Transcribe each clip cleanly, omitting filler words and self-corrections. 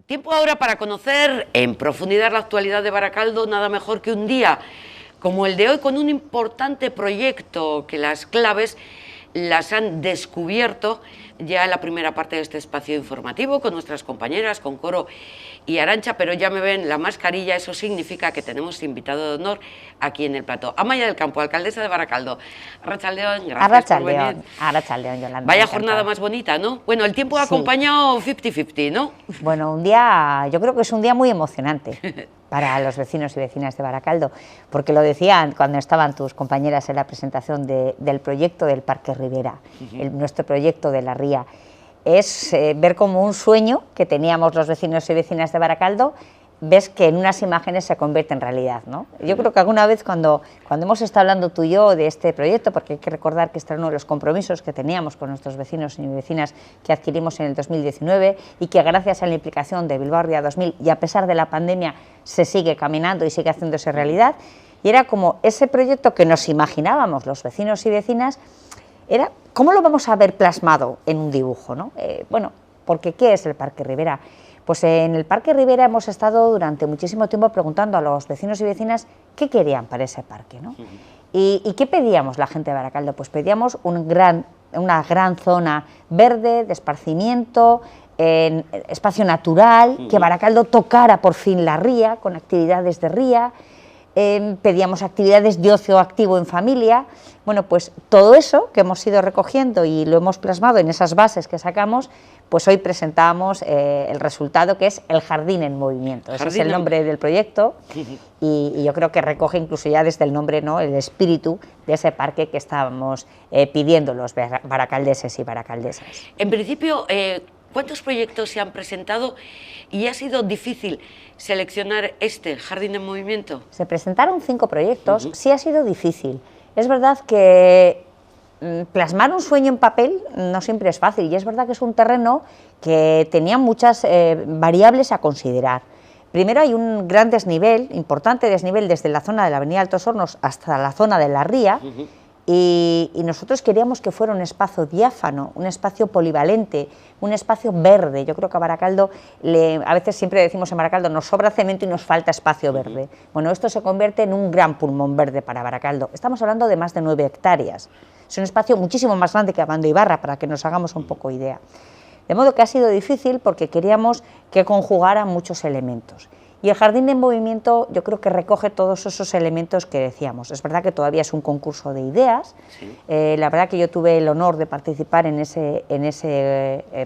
Tiempo ahora para conocer en profundidad la actualidad de Baracaldo, nada mejor que un día como el de hoy con un importante proyecto que las claves las han descubierto ya en la primera parte de este espacio informativo con nuestras compañeras, con Coro y Arantxa, pero ya me ven la mascarilla, eso significa que tenemos invitado de honor aquí en el plató. Amaya del Campo, alcaldesa de Baracaldo. Arratsaldeon, gracias por venir. Arratsaldeon, Yolanda. Vaya jornada más bonita, ¿no? Bueno, el tiempo ha acompañado 50-50, ¿no? Bueno, un día, yo creo que es un día muy emocionante para los vecinos y vecinas de Baracaldo, porque lo decían cuando estaban tus compañeras en la presentación del proyecto del Parque Ribera, nuestro proyecto de la ría. Es ver como un sueño que teníamos los vecinos y vecinas de Baracaldo, ves que en unas imágenes se convierte en realidad, ¿no? Yo creo que alguna vez cuando hemos estado hablando tú y yo de este proyecto, porque hay que recordar que este era uno de los compromisos que teníamos con nuestros vecinos y vecinas que adquirimos en el 2019 y que gracias a la implicación de Bilbao Ría 2000 y a pesar de la pandemia se sigue caminando y sigue haciéndose realidad, y era como ese proyecto que nos imaginábamos los vecinos y vecinas, era ¿cómo lo vamos a ver plasmado en un dibujo, ¿no? Bueno, porque ¿qué es el Parque Ribera? Pues en el Parque Ribera hemos estado durante muchísimo tiempo preguntando a los vecinos y vecinas qué querían para ese parque, ¿no? ¿Y qué pedíamos la gente de Baracaldo? Pues pedíamos una gran zona verde, de esparcimiento, en espacio natural, que Baracaldo tocara por fin la ría, con actividades de ría, pedíamos actividades de ocio activo en familia. Bueno, pues todo eso que hemos ido recogiendo y lo hemos plasmado en esas bases que sacamos, pues hoy presentamos el resultado, que es el Jardín en Movimiento. Ese es el nombre del proyecto y yo creo que recoge incluso ya desde el nombre, ¿no?, el espíritu de ese parque que estábamos pidiendo los baracaldeses y baracaldesas. En principio, ¿cuántos proyectos se han presentado y ha sido difícil seleccionar este Jardín en Movimiento? Se presentaron 5 proyectos, sí ha sido difícil. Es verdad que plasmar un sueño en papel no siempre es fácil y es verdad que es un terreno que tenía muchas variables a considerar. Primero hay un gran desnivel, importante desnivel desde la zona de la avenida Altos Hornos hasta la zona de la ría, y nosotros queríamos que fuera un espacio diáfano, un espacio polivalente, un espacio verde. Yo creo que a Baracaldo, a veces siempre decimos en Baracaldo, nos sobra cemento y nos falta espacio verde. Bueno, esto se convierte en un gran pulmón verde para Baracaldo. Estamos hablando de más de 9 hectáreas. Es un espacio muchísimo más grande que Abando Ibarra, para que nos hagamos un poco idea. De modo que ha sido difícil porque queríamos que conjugara muchos elementos. Y el Jardín en Movimiento yo creo que recoge todos esos elementos que decíamos. Es verdad que todavía es un concurso de ideas. Sí. La verdad que yo tuve el honor de participar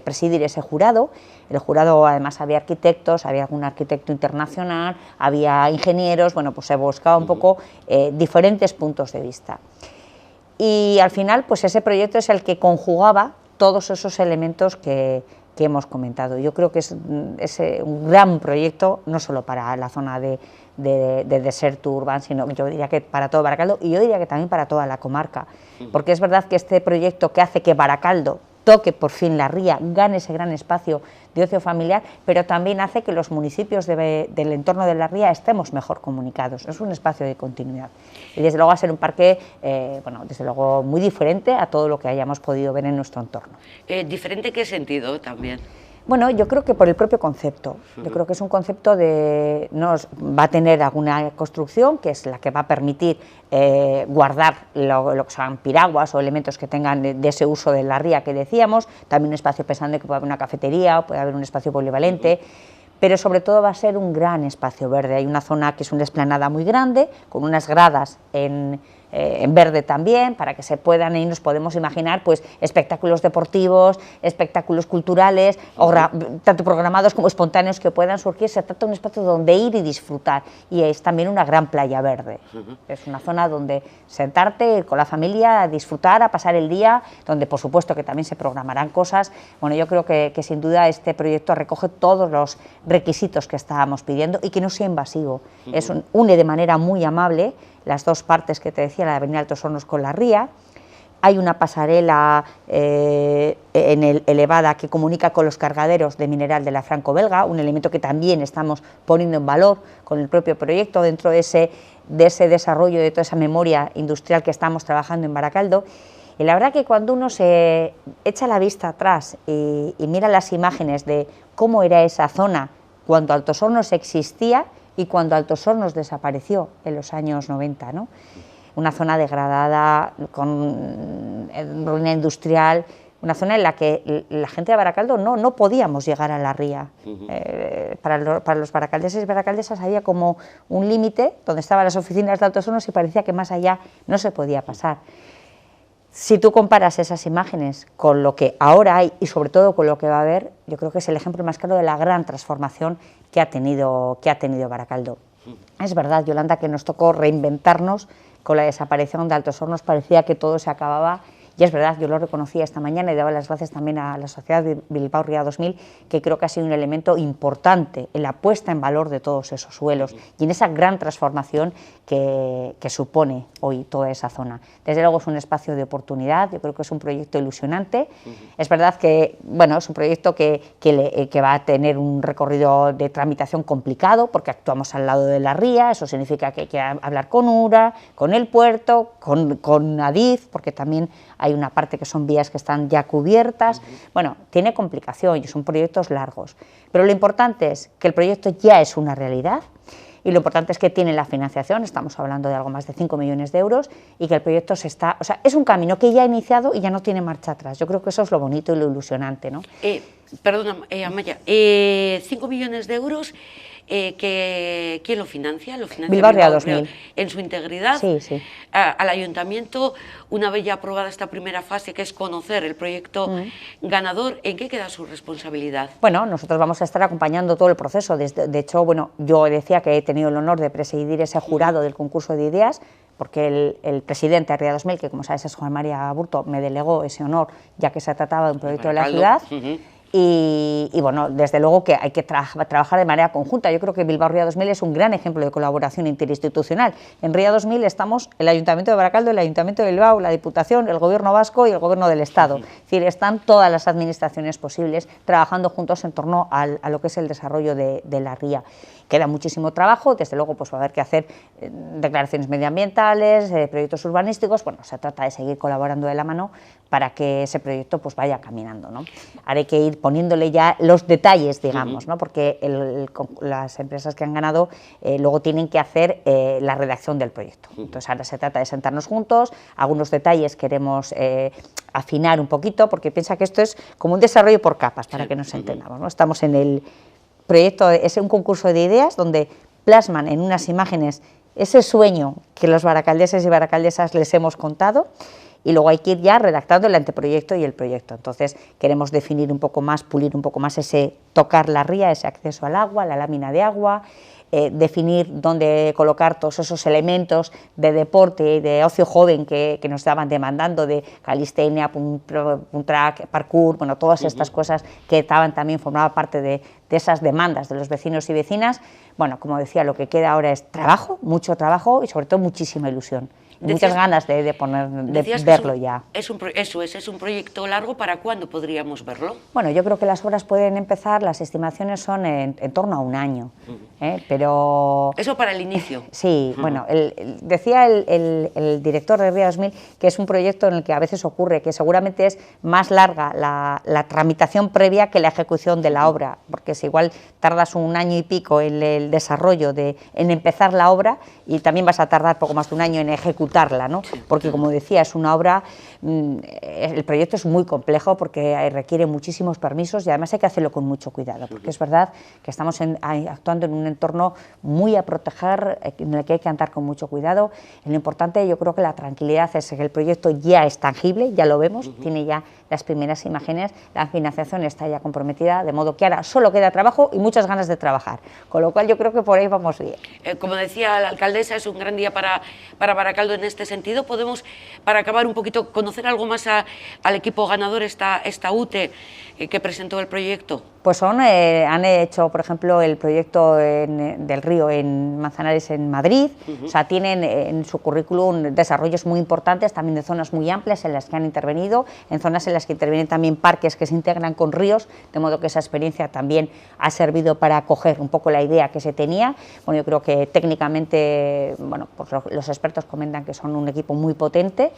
presidir ese jurado. El jurado además había arquitectos, había algún arquitecto internacional, había ingenieros. Bueno, pues se buscaba un poco diferentes puntos de vista. Y al final, pues ese proyecto es el que conjugaba todos esos elementos que hemos comentado. Yo creo que es un gran proyecto, no solo para la zona de Deserto Urban, sino yo diría que para todo Baracaldo y yo diría que también para toda la comarca, porque es verdad que este proyecto que hace que Baracaldo toque por fin la ría, gane ese gran espacio de ocio familiar, pero también hace que los municipios del entorno de la ría estemos mejor comunicados. Es un espacio de continuidad. Y desde luego va a ser un parque, bueno, desde luego muy diferente a todo lo que hayamos podido ver en nuestro entorno. ¿Diferente qué sentido también? Bueno, yo creo que por el propio concepto. Yo creo que es un concepto de... va a tener alguna construcción que es la que va a permitir guardar lo que son piraguas o elementos que tengan de ese uso de la ría que decíamos, también un espacio pensando que puede haber una cafetería o puede haber un espacio polivalente, pero sobre todo va a ser un gran espacio verde. Hay una zona que es una explanada muy grande, con unas gradas en verde también, para que se puedan, y nos podemos imaginar pues espectáculos deportivos, espectáculos culturales, tanto programados como espontáneos que puedan surgir. Se trata de un espacio donde ir y disfrutar, y es también una gran playa verde. Es una zona donde sentarte, ir con la familia, a disfrutar, a pasar el día, donde por supuesto que también se programarán cosas. Bueno, yo creo que sin duda este proyecto recoge todos los requisitos que estábamos pidiendo y que no sea invasivo. Une de manera muy amable las dos partes que te decía, la avenida Altos Hornos con la ría. Hay una pasarela elevada que comunica con los cargaderos de mineral de la Franco-Belga, un elemento que también estamos poniendo en valor con el propio proyecto dentro de ese desarrollo, de toda esa memoria industrial que estamos trabajando en Baracaldo. Y la verdad que cuando uno se echa la vista atrás y mira las imágenes de cómo era esa zona cuando Altos Hornos existía y cuando Altos Hornos desapareció en los años 90, ¿no? Una zona degradada, con ruina industrial, una zona en la que la gente de Baracaldo no podíamos llegar a la ría. Para los baracaldeses y baracaldesas había como un límite donde estaban las oficinas de Altos Hornos y parecía que más allá no se podía pasar. Si tú comparas esas imágenes con lo que ahora hay y sobre todo con lo que va a haber, yo creo que es el ejemplo más claro de la gran transformación que ha tenido Baracaldo. Es verdad, Yolanda, que nos tocó reinventarnos con la desaparición de Altos Hornos, parecía que todo se acababa. Y es verdad, yo lo reconocía esta mañana y daba las gracias también a la Sociedad Bilbao Ría 2000, que creo que ha sido un elemento importante en la puesta en valor de todos esos suelos y en esa gran transformación que supone hoy toda esa zona. Desde luego es un espacio de oportunidad, yo creo que es un proyecto ilusionante. Es verdad que bueno, es un proyecto que va a tener un recorrido de tramitación complicado porque actuamos al lado de la ría, eso significa que hay que hablar con URA, con el puerto, con Adif, porque también hay una parte que son vías que están ya cubiertas. Bueno, tiene complicación y son proyectos largos, pero lo importante es que el proyecto ya es una realidad y lo importante es que tiene la financiación, estamos hablando de algo más de 5 millones de euros y que el proyecto es un camino que ya ha iniciado y ya no tiene marcha atrás. Yo creo que eso es lo bonito y lo ilusionante, ¿no? Perdona, Amaya, 5 millones de euros. ¿Quién lo financia? ¿Lo financia Bilbao Ría 2000. En su integridad? Sí, sí. Al ayuntamiento, una vez ya aprobada esta primera fase, que es conocer el proyecto ganador, ¿en qué queda su responsabilidad? Bueno, nosotros vamos a estar acompañando todo el proceso. De hecho, bueno, yo decía que he tenido el honor de presidir ese jurado del concurso de ideas, porque el presidente de Ría 2000, que como sabes es Juan María Burto, me delegó ese honor, ya que se trataba de un proyecto de la ciudad. Y bueno, desde luego que hay que trabajar de manera conjunta. Yo creo que Bilbao Ría 2000 es un gran ejemplo de colaboración interinstitucional. En Ría 2000 estamos el Ayuntamiento de Baracaldo, el Ayuntamiento de Bilbao, la Diputación, el Gobierno vasco y el Gobierno del Estado. Es decir, están todas las administraciones posibles trabajando juntos en torno a lo que es el desarrollo de la ría. Queda muchísimo trabajo, desde luego pues va a haber que hacer declaraciones medioambientales, proyectos urbanísticos. Bueno, se trata de seguir colaborando de la mano para que ese proyecto pues vaya caminando, ¿no? Ahora hay que ir poniéndole ya los detalles, digamos, ¿no? Porque las empresas que han ganado luego tienen que hacer la redacción del proyecto. Entonces ahora se trata de sentarnos juntos, algunos detalles queremos afinar un poquito, porque piensa que esto es como un desarrollo por capas, para que nos entendamos, ¿no? Estamos en el proyecto, es un concurso de ideas donde plasman en unas imágenes ese sueño que los baracaldeses y baracaldesas les hemos contado, y luego hay que ir ya redactando el anteproyecto y el proyecto. Entonces queremos definir un poco más, pulir un poco más ese tocar la ría, ese acceso al agua, la lámina de agua, definir dónde colocar todos esos elementos de deporte y de ocio joven que nos estaban demandando, de calistenia, track, parkour, bueno, todas estas cosas que estaban también, formaban parte de esas demandas de los vecinos y vecinas. Bueno, como decía, lo que queda ahora es trabajo, mucho trabajo y sobre todo muchísima ilusión. Muchas ganas de verlo ya. Es un proyecto largo. ¿Para cuándo podríamos verlo? Bueno, yo creo que las obras pueden empezar, las estimaciones son en torno a un año, pero... Eso para el inicio. Sí, bueno, decía el director de Ría 2000 que es un proyecto en el que a veces ocurre que seguramente es más larga la tramitación previa que la ejecución de la obra, porque si igual tardas un año y pico en el desarrollo, en empezar la obra, y también vas a tardar poco más de un año en ejecutarla, ¿no? Porque como decía, es una obra, el proyecto es muy complejo porque requiere muchísimos permisos y además hay que hacerlo con mucho cuidado, porque es verdad que estamos actuando en un entorno muy a proteger, en el que hay que andar con mucho cuidado. Lo importante, yo creo que la tranquilidad es que el proyecto ya es tangible, ya lo vemos, tiene ya las primeras imágenes, la financiación está ya comprometida, de modo que ahora solo queda trabajo y muchas ganas de trabajar, con lo cual yo creo que por ahí vamos bien. Como decía la alcaldesa, es un gran día para Baracaldo en este sentido. Podemos, para acabar un poquito, conocer algo más al equipo ganador, esta UTE que presentó el proyecto. Pues han hecho, por ejemplo, el proyecto del río en Manzanares, en Madrid. O sea, tienen en su currículum desarrollos muy importantes, también de zonas muy amplias en las que han intervenido, en zonas en las que intervienen también parques que se integran con ríos, de modo que esa experiencia también ha servido para acoger un poco la idea que se tenía. Bueno, yo creo que técnicamente, bueno, pues los expertos comentan que son un equipo muy potente.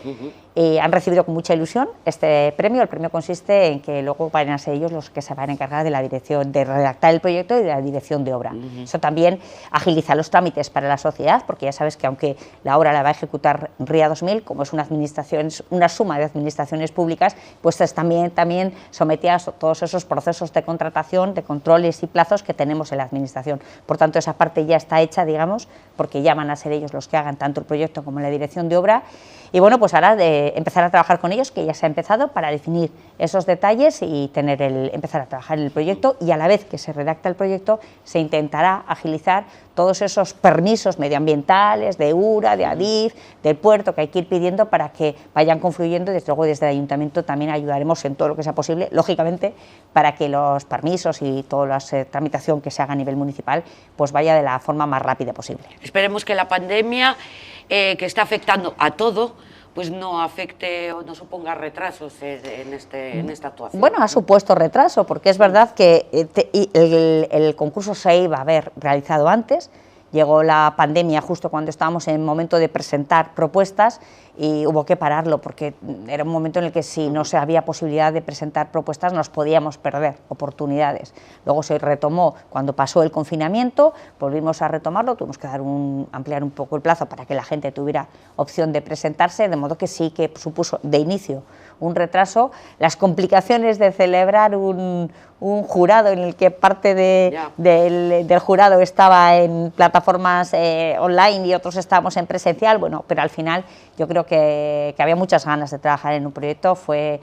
Han recibido con mucha ilusión este premio. El premio consiste en que luego van a ser ellos los que se van a encargar de la dirección, de redactar el proyecto y de la dirección de obra. Eso también agiliza los trámites para la sociedad, porque ya sabes que aunque la obra la va a ejecutar RIA 2000, como es una suma de administraciones públicas, pues es también sometida a todos esos procesos de contratación, de controles y plazos que tenemos en la administración. Por tanto, esa parte ya está hecha, digamos, porque ya van a ser ellos los que hagan tanto el proyecto como la dirección de obra. Y bueno, pues ahora de empezar a trabajar con ellos, que ya se ha empezado, para definir esos detalles y empezar a trabajar en el proyecto, y a la vez que se redacta el proyecto se intentará agilizar todos esos permisos medioambientales de URA, de ADIF, del puerto, que hay que ir pidiendo para que vayan confluyendo, y desde luego desde el Ayuntamiento también ayudaremos en todo lo que sea posible, lógicamente, para que los permisos y toda la tramitación que se haga a nivel municipal pues vaya de la forma más rápida posible. Esperemos que la pandemia, que está afectando a todo, pues no afecte o no suponga retrasos en esta actuación. Bueno, ha supuesto retraso, porque es verdad que el concurso se iba a haber realizado antes. Llegó la pandemia justo cuando estábamos en el momento de presentar propuestas y hubo que pararlo, porque era un momento en el que si no se había posibilidad de presentar propuestas nos podíamos perder oportunidades. Luego se retomó cuando pasó el confinamiento, volvimos a retomarlo, tuvimos que ampliar un poco el plazo para que la gente tuviera opción de presentarse, de modo que sí que supuso de inicio un retraso. Las complicaciones de celebrar un jurado en el que parte del jurado estaba en plataformas online y otros estábamos en presencial, bueno, pero al final yo creo que había muchas ganas de trabajar en un proyecto. Fue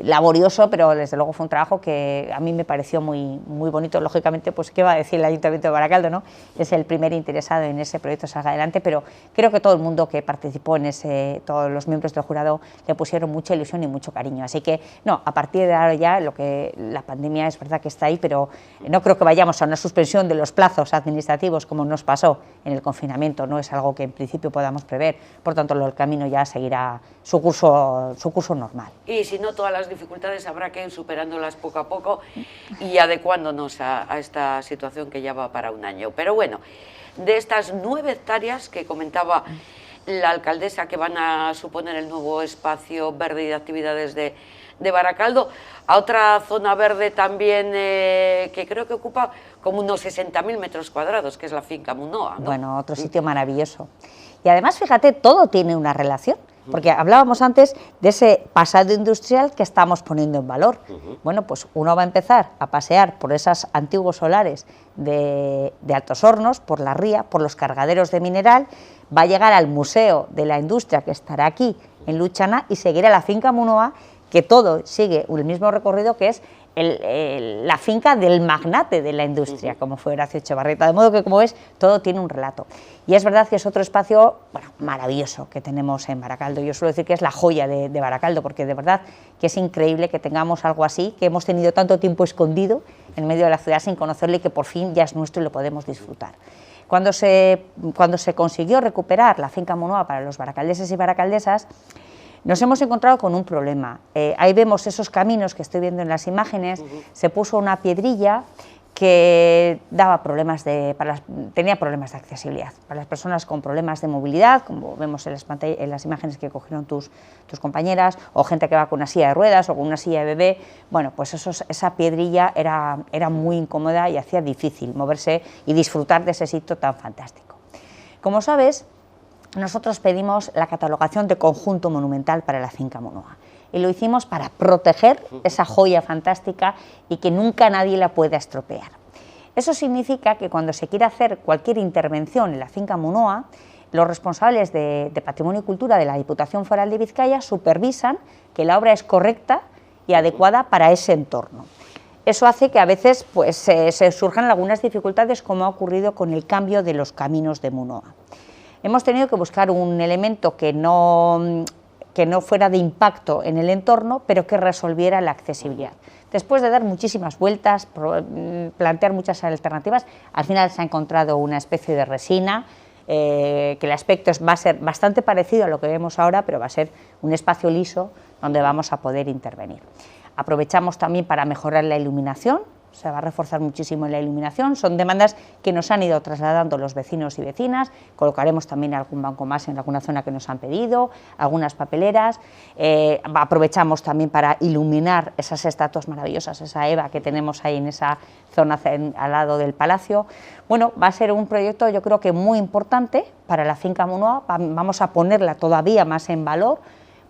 laborioso, pero desde luego fue un trabajo que a mí me pareció muy bonito. Lógicamente, pues qué va a decir el Ayuntamiento de Baracaldo, ¿no? Es el primer interesado en ese proyecto salga adelante, pero creo que todo el mundo que participó en todos los miembros del jurado le pusieron mucha ilusión y mucho cariño. Así que, no, a partir de ahora ya la pandemia es verdad que está ahí, pero no creo que vayamos a una suspensión de los plazos administrativos como nos pasó en el confinamiento. No es algo que en principio podamos prever, por tanto el camino ya seguirá su curso normal. Y si no, todas las dificultades habrá que ir superándolas poco a poco y adecuándonos a esta situación que ya va para un año. Pero bueno, de estas 9 hectáreas que comentaba la alcaldesa que van a suponer el nuevo espacio verde y de actividades de Baracaldo, a otra zona verde también que creo que ocupa como unos 60.000 metros cuadrados, que es la finca Munoa, ¿no? Bueno, otro sitio maravilloso. Y además, fíjate, todo tiene una relación, porque hablábamos antes de ese pasado industrial que estamos poniendo en valor. Bueno, pues uno va a empezar a pasear por esos antiguos solares de Altos Hornos, por la ría, por los cargaderos de mineral, va a llegar al Museo de la Industria, que estará aquí en Luchana, y seguirá la finca Munoa, que todo sigue el mismo recorrido, que es la finca del magnate de la industria, como fue Horacio Echevarrieta, de modo que, como ves, todo tiene un relato. Y es verdad que es otro espacio, bueno, maravilloso que tenemos en Baracaldo. Yo suelo decir que es la joya de Baracaldo, porque de verdad que es increíble que tengamos algo así, que hemos tenido tanto tiempo escondido en medio de la ciudad sin conocerlo y que por fin ya es nuestro y lo podemos disfrutar. Cuando se consiguió recuperar la finca Munoa para los baracaldeses y baracaldesas, nos hemos encontrado con un problema. Ahí vemos esos caminos que estoy viendo en las imágenes. Se puso una piedrilla que daba tenía problemas de accesibilidad para las personas con problemas de movilidad, como vemos en las imágenes que cogieron tus compañeras, o gente que va con una silla de ruedas o con una silla de bebé. Bueno, pues esa piedrilla era muy incómoda y hacía difícil moverse y disfrutar de ese sitio tan fantástico. Como sabes, nosotros pedimos la catalogación de conjunto monumental para la finca Munoa, y lo hicimos para proteger esa joya fantástica y que nunca nadie la pueda estropear. Eso significa que cuando se quiere hacer cualquier intervención en la finca Munoa, los responsables de Patrimonio y Cultura de la Diputación Foral de Vizcaya supervisan que la obra es correcta y adecuada para ese entorno. Eso hace que a veces pues, se surjan algunas dificultades, como ha ocurrido con el cambio de los caminos de Munoa. Hemos tenido que buscar un elemento que no fuera de impacto en el entorno, pero que resolviera la accesibilidad. Después de dar muchísimas vueltas, plantear muchas alternativas, al final se ha encontrado una especie de resina, que el aspecto va a ser bastante parecido a lo que vemos ahora, pero va a ser un espacio liso donde vamos a poder intervenir. Aprovechamos también para mejorar la iluminación, se va a reforzar muchísimo en la iluminación, son demandas que nos han ido trasladando los vecinos y vecinas, colocaremos también algún banco más en alguna zona que nos han pedido, algunas papeleras, aprovechamos también para iluminar esas estatuas maravillosas, esa Eva que tenemos ahí en esa zona al lado del palacio. Bueno, va a ser un proyecto yo creo que muy importante para la finca Munoa, vamos a ponerla todavía más en valor,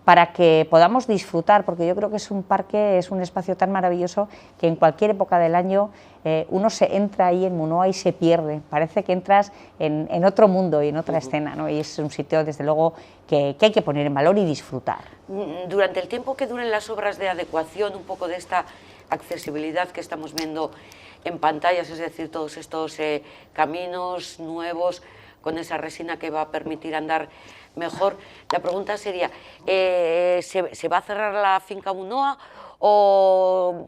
para que podamos disfrutar, porque yo creo que es un parque, es un espacio tan maravilloso que en cualquier época del año uno se entra ahí en Munoa y se pierde, parece que entras en otro mundo y en otra escena, ¿no? Y es un sitio desde luego que hay que poner en valor y disfrutar. Durante el tiempo que duren las obras de adecuación, un poco de esta accesibilidad que estamos viendo en pantallas, es decir, todos estos caminos nuevos con esa resina que va a permitir andar mejor. La pregunta sería, ¿se va a cerrar la finca Munoa o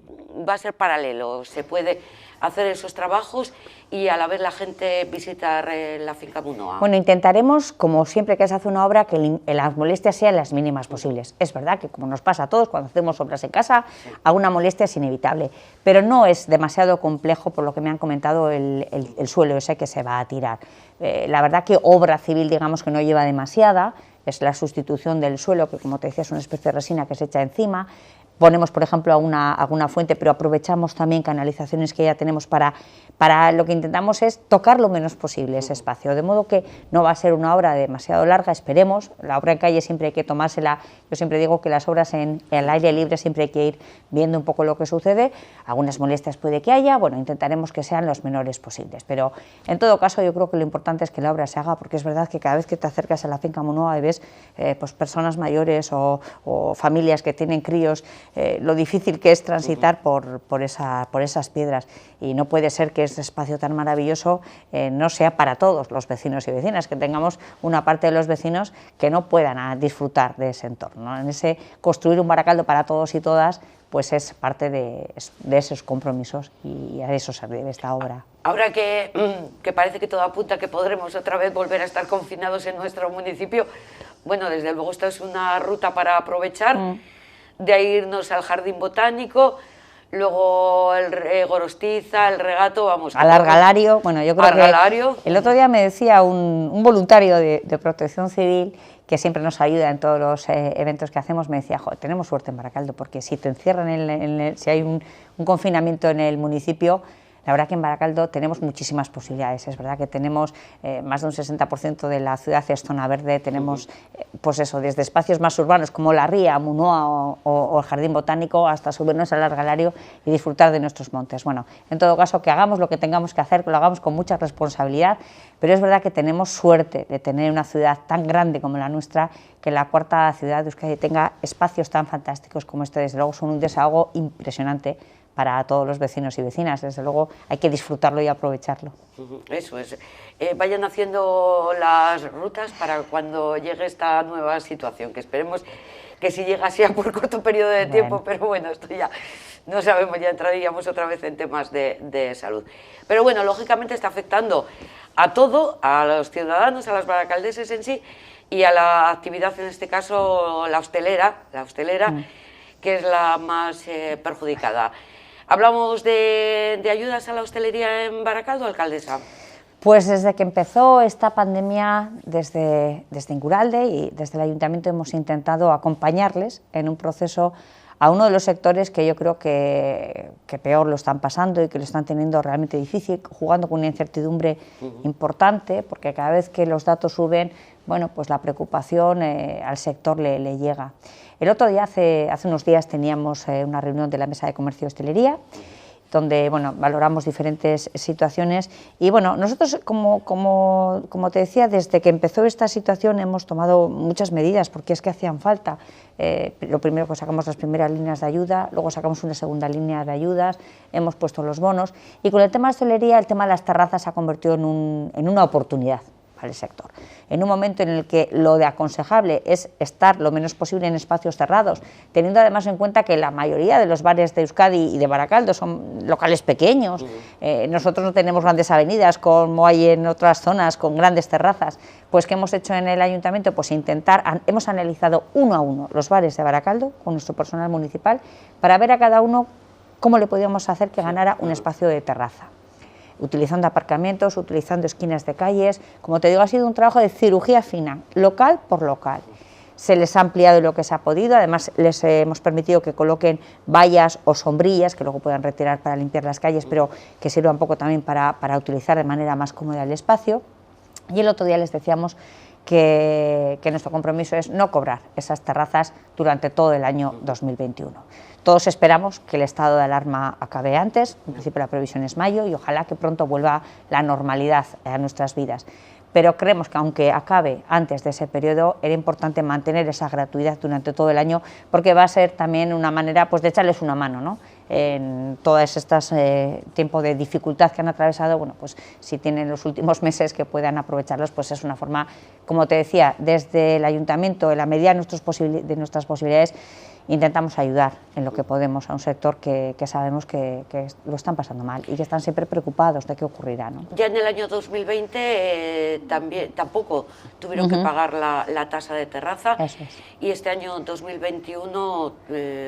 va a ser paralelo? ¿Se puede hacer esos trabajos y a la vez la gente visitar la finca Munoa? Bueno, intentaremos, como siempre que se hace una obra, que las molestias sean las mínimas posibles. Es verdad que, como nos pasa a todos cuando hacemos obras en casa, alguna molestia es inevitable, pero no es demasiado complejo, por lo que me han comentado, el suelo ese que se va a tirar. La verdad que obra civil, digamos que no lleva demasiada, es la sustitución del suelo, que como te decía es una especie de resina que se echa encima. Ponemos, por ejemplo, alguna fuente, pero aprovechamos también canalizaciones que ya tenemos para lo que intentamos es tocar lo menos posible ese espacio, de modo que no va a ser una obra demasiado larga, esperemos. La obra en calle siempre hay que tomársela, yo siempre digo que las obras en el aire libre siempre hay que ir viendo un poco lo que sucede, algunas molestias puede que haya, bueno, intentaremos que sean los menores posibles, pero en todo caso yo creo que lo importante es que la obra se haga, porque es verdad que cada vez que te acercas a la finca Munoa y ves pues personas mayores o familias que tienen críos, lo difícil que es transitar por esas piedras, y no puede ser que este espacio tan maravilloso no sea para todos los vecinos y vecinas, que tengamos una parte de los vecinos que no puedan disfrutar de ese entorno, ¿no? En ese construir un Baracaldo para todos y todas, pues es parte de esos compromisos, y a eso se debe esta obra. Ahora que parece que todo apunta que podremos otra vez volver a estar confinados en nuestro municipio, bueno, desde luego esta es una ruta para aprovechar, de ahí irnos al jardín botánico, luego el Gorostiza, el regato, vamos... Al Argalario, bueno, yo creo que el otro día me decía un voluntario de Protección Civil, que siempre nos ayuda en todos los eventos que hacemos, me decía, joder, tenemos suerte en Baracaldo, porque si te encierran, si hay un confinamiento en el municipio, la verdad que en Baracaldo tenemos muchísimas posibilidades. Es verdad que tenemos más de un 60% de la ciudad es zona verde, tenemos pues eso, desde espacios más urbanos como la Ría, Munoa o el Jardín Botánico, hasta subirnos al Argalario y disfrutar de nuestros montes. Bueno, en todo caso, que hagamos lo que tengamos que hacer, que lo hagamos con mucha responsabilidad, pero es verdad que tenemos suerte de tener una ciudad tan grande como la nuestra, que la cuarta ciudad de Euskadi tenga espacios tan fantásticos como este. Desde luego son un desahogo impresionante para todos los vecinos y vecinas, desde luego hay que disfrutarlo y aprovecharlo. Eso es. Vayan haciendo las rutas para cuando llegue esta nueva situación, que esperemos que si llega sea por corto periodo de tiempo, pero bueno, esto ya no sabemos, ya entraríamos otra vez en temas de salud. Pero bueno, lógicamente está afectando a todo, a los ciudadanos, a los baracaldeses en sí, y a la actividad, en este caso la hostelera, que es la más perjudicada. ¿Hablamos de ayudas a la hostelería en Baracaldo, alcaldesa? Pues desde que empezó esta pandemia, desde Inguralde y desde el Ayuntamiento hemos intentado acompañarles en un proceso a uno de los sectores que yo creo que peor lo están pasando y que lo están teniendo realmente difícil, jugando con una incertidumbre importante, porque cada vez que los datos suben, bueno, pues la preocupación al sector le llega. El otro día, hace unos días, teníamos una reunión de la Mesa de Comercio y Hostelería, donde bueno, valoramos diferentes situaciones y bueno, nosotros como te decía, desde que empezó esta situación hemos tomado muchas medidas porque es que hacían falta. Lo primero, pues sacamos las primeras líneas de ayuda, luego sacamos una segunda línea de ayudas, hemos puesto los bonos y con el tema de hostelería, el tema de las terrazas se ha convertido en una oportunidad para el sector. En un momento en el que lo de aconsejable es estar lo menos posible en espacios cerrados, teniendo además en cuenta que la mayoría de los bares de Euskadi y de Baracaldo son locales pequeños, nosotros no tenemos grandes avenidas como hay en otras zonas con grandes terrazas, pues ¿qué hemos hecho en el ayuntamiento? Pues hemos analizado uno a uno los bares de Baracaldo con nuestro personal municipal para ver a cada uno cómo le podíamos hacer que ganara un espacio de terraza, utilizando aparcamientos, utilizando esquinas de calles. Como te digo, ha sido un trabajo de cirugía fina, local por local. Se les ha ampliado lo que se ha podido, además les hemos permitido que coloquen vallas o sombrillas que luego puedan retirar para limpiar las calles, pero que sirva un poco también para utilizar de manera más cómoda el espacio. Y el otro día les decíamos que nuestro compromiso es no cobrar esas terrazas durante todo el año 2021. Todos esperamos que el estado de alarma acabe antes, en principio la previsión es mayo, y ojalá que pronto vuelva la normalidad a nuestras vidas. Pero creemos que aunque acabe antes de ese periodo, era importante mantener esa gratuidad durante todo el año, porque va a ser también una manera pues, de echarles una mano, ¿no? En todas estas tiempos de dificultad que han atravesado. Bueno, pues si tienen los últimos meses que puedan aprovecharlos, pues es una forma, como te decía, desde el Ayuntamiento, en la medida de nuestras posibilidades, intentamos ayudar en lo que podemos a un sector que sabemos que lo están pasando mal y que están siempre preocupados de qué ocurrirá, ¿no? Ya en el año 2020 tampoco tuvieron que pagar la tasa de terraza. Eso es. Y este año 2021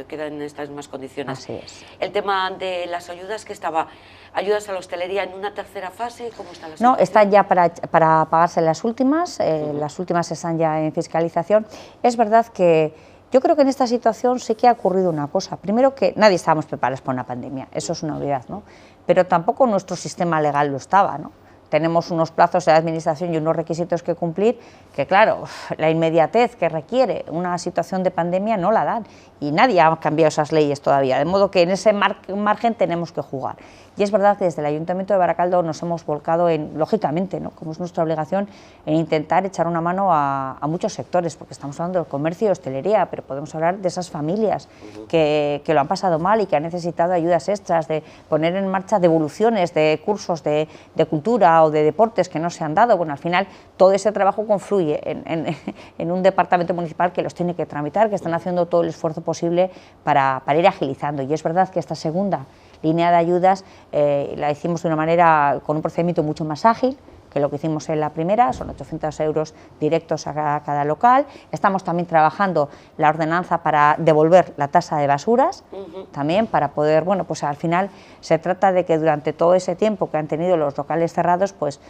quedan en estas mismas condiciones. Así es. El tema de las ayudas, que estaba, ayudas a la hostelería en una tercera fase, ¿cómo está la situación? No, están ya para pagarse las últimas están ya en fiscalización. Es verdad que yo creo que en esta situación sí que ha ocurrido una cosa. Primero, que nadie estábamos preparados para una pandemia, eso es una obviedad, ¿no? Pero tampoco nuestro sistema legal lo estaba, ¿no? Tenemos unos plazos de administración y unos requisitos que cumplir que, claro, la inmediatez que requiere una situación de pandemia no la dan, y nadie ha cambiado esas leyes todavía, de modo que en ese margen tenemos que jugar. Y es verdad que desde el Ayuntamiento de Baracaldo nos hemos volcado lógicamente, ¿no?, como es nuestra obligación, en intentar echar una mano a muchos sectores, porque estamos hablando del comercio y hostelería, pero podemos hablar de esas familias que lo han pasado mal y que han necesitado ayudas extras, de poner en marcha devoluciones de cursos de cultura o de deportes que no se han dado. Bueno, al final todo ese trabajo confluye en un departamento municipal que los tiene que tramitar, que están haciendo todo el esfuerzo posible para ir agilizando. Y es verdad que esta segunda línea de ayudas la hicimos de una manera, con un procedimiento mucho más ágil que lo que hicimos en la primera, son 800 euros directos a cada local. Estamos también trabajando la ordenanza para devolver la tasa de basuras, también para poder, bueno, pues al final se trata de que durante todo ese tiempo que han tenido los locales cerrados, pues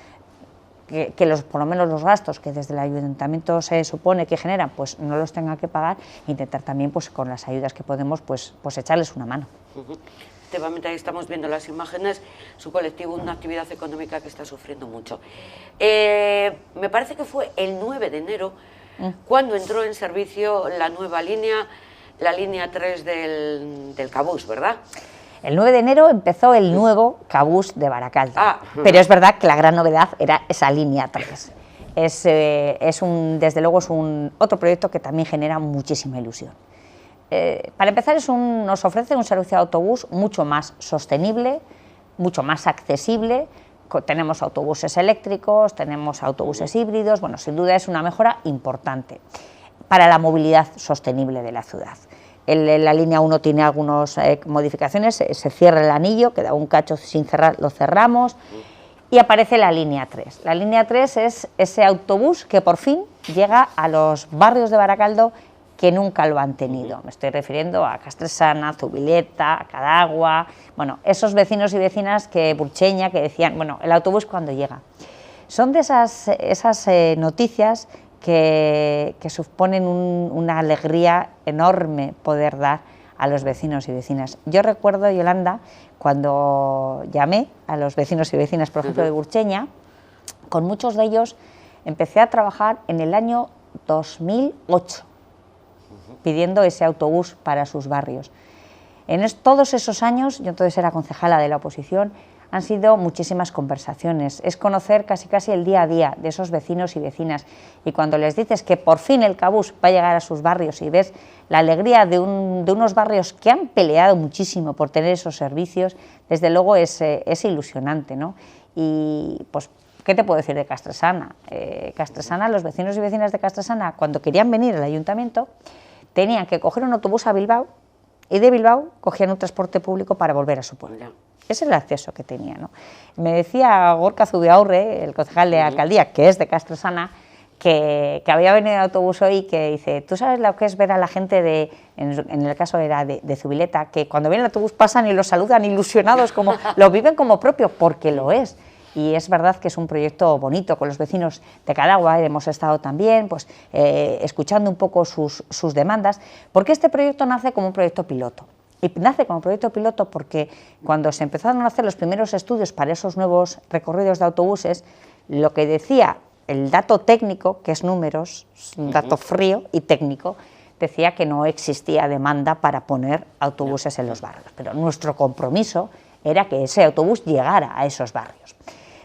que por lo menos los gastos que desde el Ayuntamiento se supone que generan, pues no los tengan que pagar, e intentar también, pues con las ayudas que podemos, pues echarles una mano. Efectivamente, ahí estamos viendo las imágenes, su colectivo, una actividad económica que está sufriendo mucho. Me parece que fue el 9 de enero cuando entró en servicio la nueva línea, la línea 3 del Cabús, ¿verdad? El 9 de enero empezó el nuevo Cabús de Baracaldo, pero es verdad que la gran novedad era esa línea 3. Desde luego es otro proyecto que también genera muchísima ilusión. Para empezar, nos ofrece un servicio de autobús mucho más sostenible, mucho más accesible. Tenemos autobuses eléctricos, tenemos autobuses híbridos. Bueno, sin duda es una mejora importante para la movilidad sostenible de la ciudad. La línea 1 tiene algunas modificaciones, se cierra el anillo, queda un cacho sin cerrar, lo cerramos, y aparece la línea 3. La línea 3 es ese autobús que por fin llega a los barrios de Baracaldo que nunca lo han tenido. Me estoy refiriendo a Castresana, Zubileta, Cadagua, bueno, esos vecinos y vecinas Burcheña, que decían, bueno, el autobús cuando llega. Son de esas noticias que suponen una alegría enorme poder dar a los vecinos y vecinas. Yo recuerdo, Yolanda, cuando llamé a los vecinos y vecinas, por ejemplo, de Burcheña, con muchos de ellos empecé a trabajar en el año 2008, pidiendo ese autobús para sus barrios. En todos esos años, yo entonces era concejala de la oposición, han sido muchísimas conversaciones, es conocer casi el día a día de esos vecinos y vecinas, y cuando les dices que por fin el Cabús va a llegar a sus barrios y ves la alegría de unos barrios que han peleado muchísimo por tener esos servicios, desde luego es ilusionante, ¿no? Y pues, ¿qué te puedo decir de Castresana? Castresana, los vecinos y vecinas de Castresana, cuando querían venir al ayuntamiento, tenían que coger un autobús a Bilbao, y de Bilbao cogían un transporte público para volver a su pueblo. Ese es el acceso que tenía, ¿no? Me decía Gorka Zubiaurre, el concejal de alcaldía, que es de Castresana, que había venido en autobús hoy, que dice, ¿tú sabes lo que es ver a la gente en el caso era de Zubileta, que cuando viene el autobús pasan y los saludan ilusionados, como lo viven como propio, porque lo es? Y es verdad que es un proyecto bonito con los vecinos de Cadagua, hemos estado también pues, escuchando un poco sus demandas, porque este proyecto nace como un proyecto piloto. Y nace como proyecto piloto porque cuando se empezaron a hacer los primeros estudios para esos nuevos recorridos de autobuses, lo que decía el dato técnico, que es números, es un dato frío y técnico, decía que no existía demanda para poner autobuses en los barrios. Pero nuestro compromiso era que ese autobús llegara a esos barrios.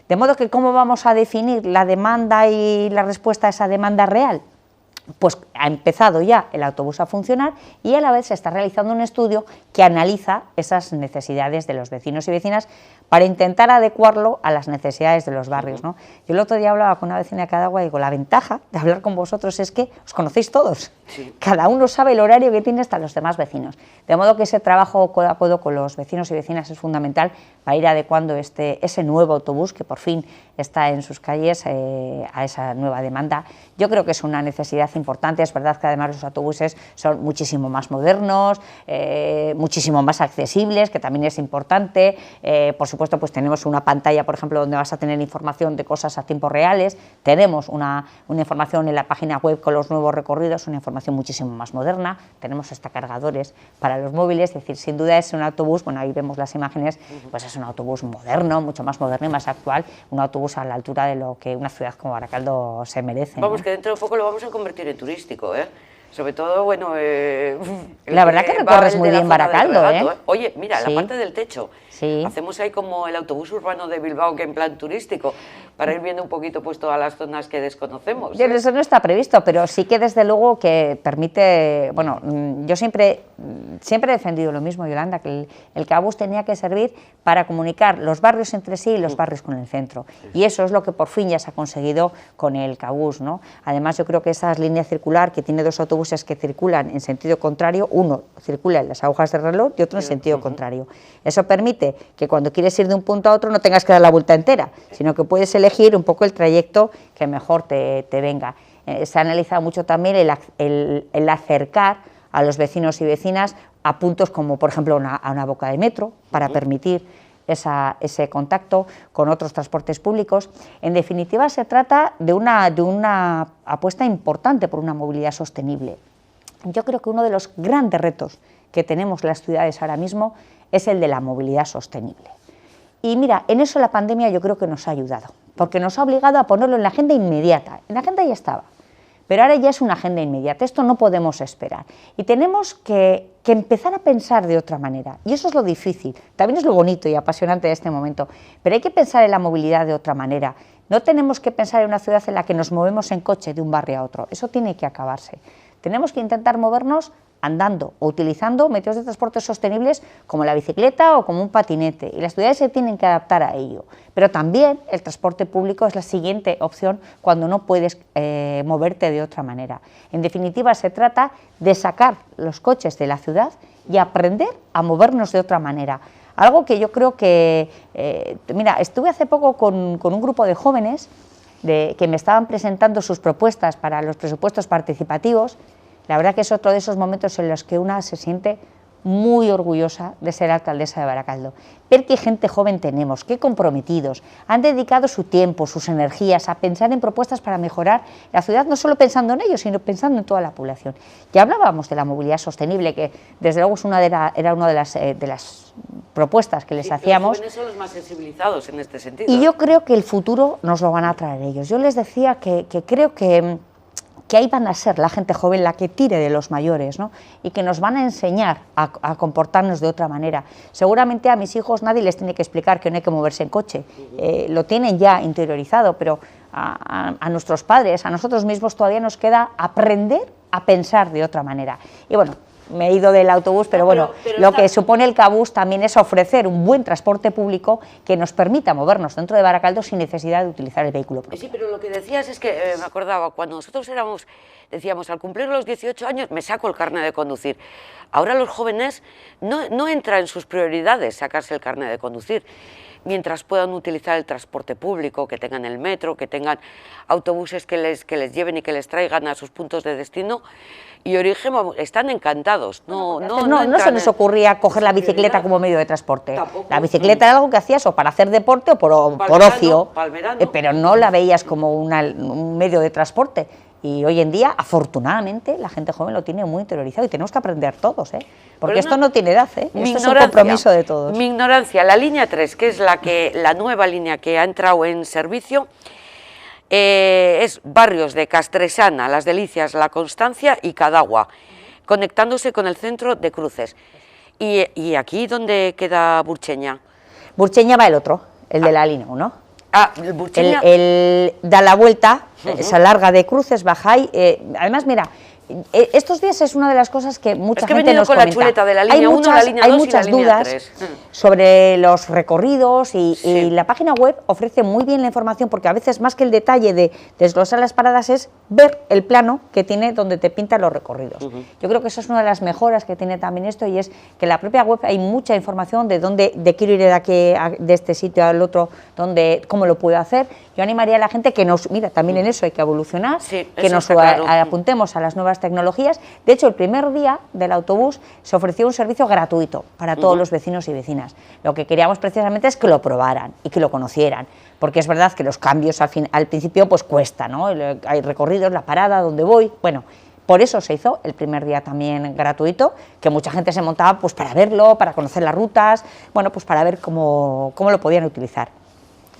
De modo que, ¿cómo vamos a definir la demanda y la respuesta a esa demanda real? Pues ha empezado ya el autobús a funcionar y a la vez se está realizando un estudio que analiza esas necesidades de los vecinos y vecinas para intentar adecuarlo a las necesidades de los barrios, ¿no? Yo el otro día hablaba con una vecina de Cadagua y digo, la ventaja de hablar con vosotros es que os conocéis todos, sí. Cada uno sabe el horario que tiene hasta los demás vecinos, de modo que ese trabajo codo a codo con los vecinos y vecinas es fundamental para ir adecuando ese nuevo autobús que por fin está en sus calles a esa nueva demanda. Yo creo que es una necesidad importante, es verdad que además los autobuses son muchísimo más modernos, muchísimo más accesibles, que también es importante, por supuesto pues tenemos una pantalla, por ejemplo, donde vas a tener información de cosas a tiempos reales, tenemos una información en la página web con los nuevos recorridos, una información muchísimo más moderna, tenemos hasta cargadores para los móviles, es decir, sin duda es un autobús, bueno, ahí vemos las imágenes, pues es un autobús moderno, mucho más moderno y más actual, un autobús a la altura de lo que una ciudad como Baracaldo se merece. Vamos, ¿no? Que dentro de poco lo vamos a convertir en turístico, ¿eh? Sobre todo, bueno... la verdad que recorres muy bien Baracaldo, Regato, ¿eh? Oye, mira, sí. La parte del techo. Sí. Hacemos ahí como el autobús urbano de Bilbao, que en plan turístico, para ir viendo un poquito pues todas las zonas que desconocemos. Eso no está previsto, pero sí que desde luego que permite... Bueno, yo siempre he defendido lo mismo, Yolanda, que el Cabús tenía que servir para comunicar los barrios entre sí y los barrios con el centro. Y eso es lo que por fin ya se ha conseguido con el Cabús, ¿no? Además, yo creo que esa línea circular, que tiene dos autobuses que circulan en sentido contrario, uno circula en las agujas del reloj y otro en sentido contrario. Eso permite que cuando quieres ir de un punto a otro no tengas que dar la vuelta entera, sino que puedes elegir un poco el trayecto que mejor te venga. Se ha analizado mucho también el acercar a los vecinos y vecinas a puntos como, por ejemplo, a una boca de metro, para permitir ese contacto con otros transportes públicos. En definitiva, se trata de una apuesta importante por una movilidad sostenible. Yo creo que uno de los grandes retos que tenemos las ciudades ahora mismo es el de la movilidad sostenible. Y mira, en eso la pandemia yo creo que nos ha ayudado, porque nos ha obligado a ponerlo en la agenda inmediata. En la agenda ya estaba, pero ahora ya es una agenda inmediata, esto no podemos esperar. Y tenemos que empezar a pensar de otra manera, y eso es lo difícil, también es lo bonito y apasionante de este momento, pero hay que pensar en la movilidad de otra manera. No tenemos que pensar en una ciudad en la que nos movemos en coche de un barrio a otro, eso tiene que acabarse. Tenemos que intentar movernos andando o utilizando medios de transporte sostenibles como la bicicleta o como un patinete, y las ciudades se tienen que adaptar a ello. Pero también el transporte público es la siguiente opción cuando no puedes moverte de otra manera. En definitiva, se trata de sacar los coches de la ciudad y aprender a movernos de otra manera. Algo que yo creo que... mira, estuve hace poco con un grupo de jóvenes que me estaban presentando sus propuestas para los presupuestos participativos. La verdad que es otro de esos momentos en los que una se siente muy orgullosa de ser alcaldesa de Baracaldo. Ver qué gente joven tenemos, qué comprometidos, han dedicado su tiempo, sus energías a pensar en propuestas para mejorar la ciudad, no solo pensando en ellos, sino pensando en toda la población. Ya hablábamos de la movilidad sostenible, que desde luego era una de las propuestas que les hacíamos. Los jóvenes son los más sensibilizados en este sentido. Y yo creo que el futuro nos lo van a traer ellos. Yo les decía que creo que ahí van a ser la gente joven la que tire de los mayores, ¿no? Y que nos van a enseñar a comportarnos de otra manera. Seguramente a mis hijos nadie les tiene que explicar que no hay que moverse en coche, lo tienen ya interiorizado, pero a nuestros padres, a nosotros mismos todavía nos queda aprender a pensar de otra manera. Y bueno, me he ido del autobús, pero bueno, lo que supone el Cabús también es ofrecer un buen transporte público que nos permita movernos dentro de Baracaldo sin necesidad de utilizar el vehículo propio. Sí, pero lo que decías es que me acordaba, cuando nosotros decíamos, al cumplir los 18 años me saco el carnet de conducir. Ahora los jóvenes no entra en sus prioridades sacarse el carnet de conducir. mientras puedan utilizar el transporte público, que tengan el metro, que tengan autobuses que les lleven y que les traigan a sus puntos de destino y origen, están encantados. No se nos ocurría coger la bicicleta como medio de transporte. Tampoco. La bicicleta era algo que hacías o para hacer deporte o por ocio, pero no la veías como un medio de transporte. Y hoy en día, afortunadamente, la gente joven lo tiene muy interiorizado y tenemos que aprender todos, porque esto no tiene edad, esto es un compromiso de todos. Mi ignorancia, la línea 3, que es la nueva línea que ha entrado en servicio, es barrios de Castresana, Las Delicias, La Constancia y Cadagua, conectándose con el centro de Cruces. ¿Y aquí dónde queda Burcheña? Burcheña va el otro, el de la línea 1. Burcheña. Da la vuelta, se alarga de Cruces, baja ahí. Además, mira, estos días es una de las cosas que mucha gente nos comenta. La chuleta de la línea 1, la línea 2 y la línea 3. Hay muchas dudas sobre los recorridos y la página web ofrece muy bien la información, porque a veces más que el detalle de desglosar las paradas es ver el plano que tiene donde te pintan los recorridos. Yo creo que eso es una de las mejoras que tiene también esto, y es que en la propia web hay mucha información de quiero ir de aquí, de este sitio al otro, cómo lo puedo hacer. Yo animaría a la gente que mira, también en eso hay que evolucionar, que nos apuntemos a las nuevas tecnologías. De hecho, el primer día del autobús se ofreció un servicio gratuito para todos los vecinos y vecinas. Lo que queríamos precisamente es que lo probaran y que lo conocieran, porque es verdad que los cambios al principio pues cuesta, ¿no? Hay recorridos, la parada, dónde voy, bueno. Por eso se hizo el primer día también gratuito, que mucha gente se montaba pues para verlo, para conocer las rutas, bueno, pues para ver cómo lo podían utilizar.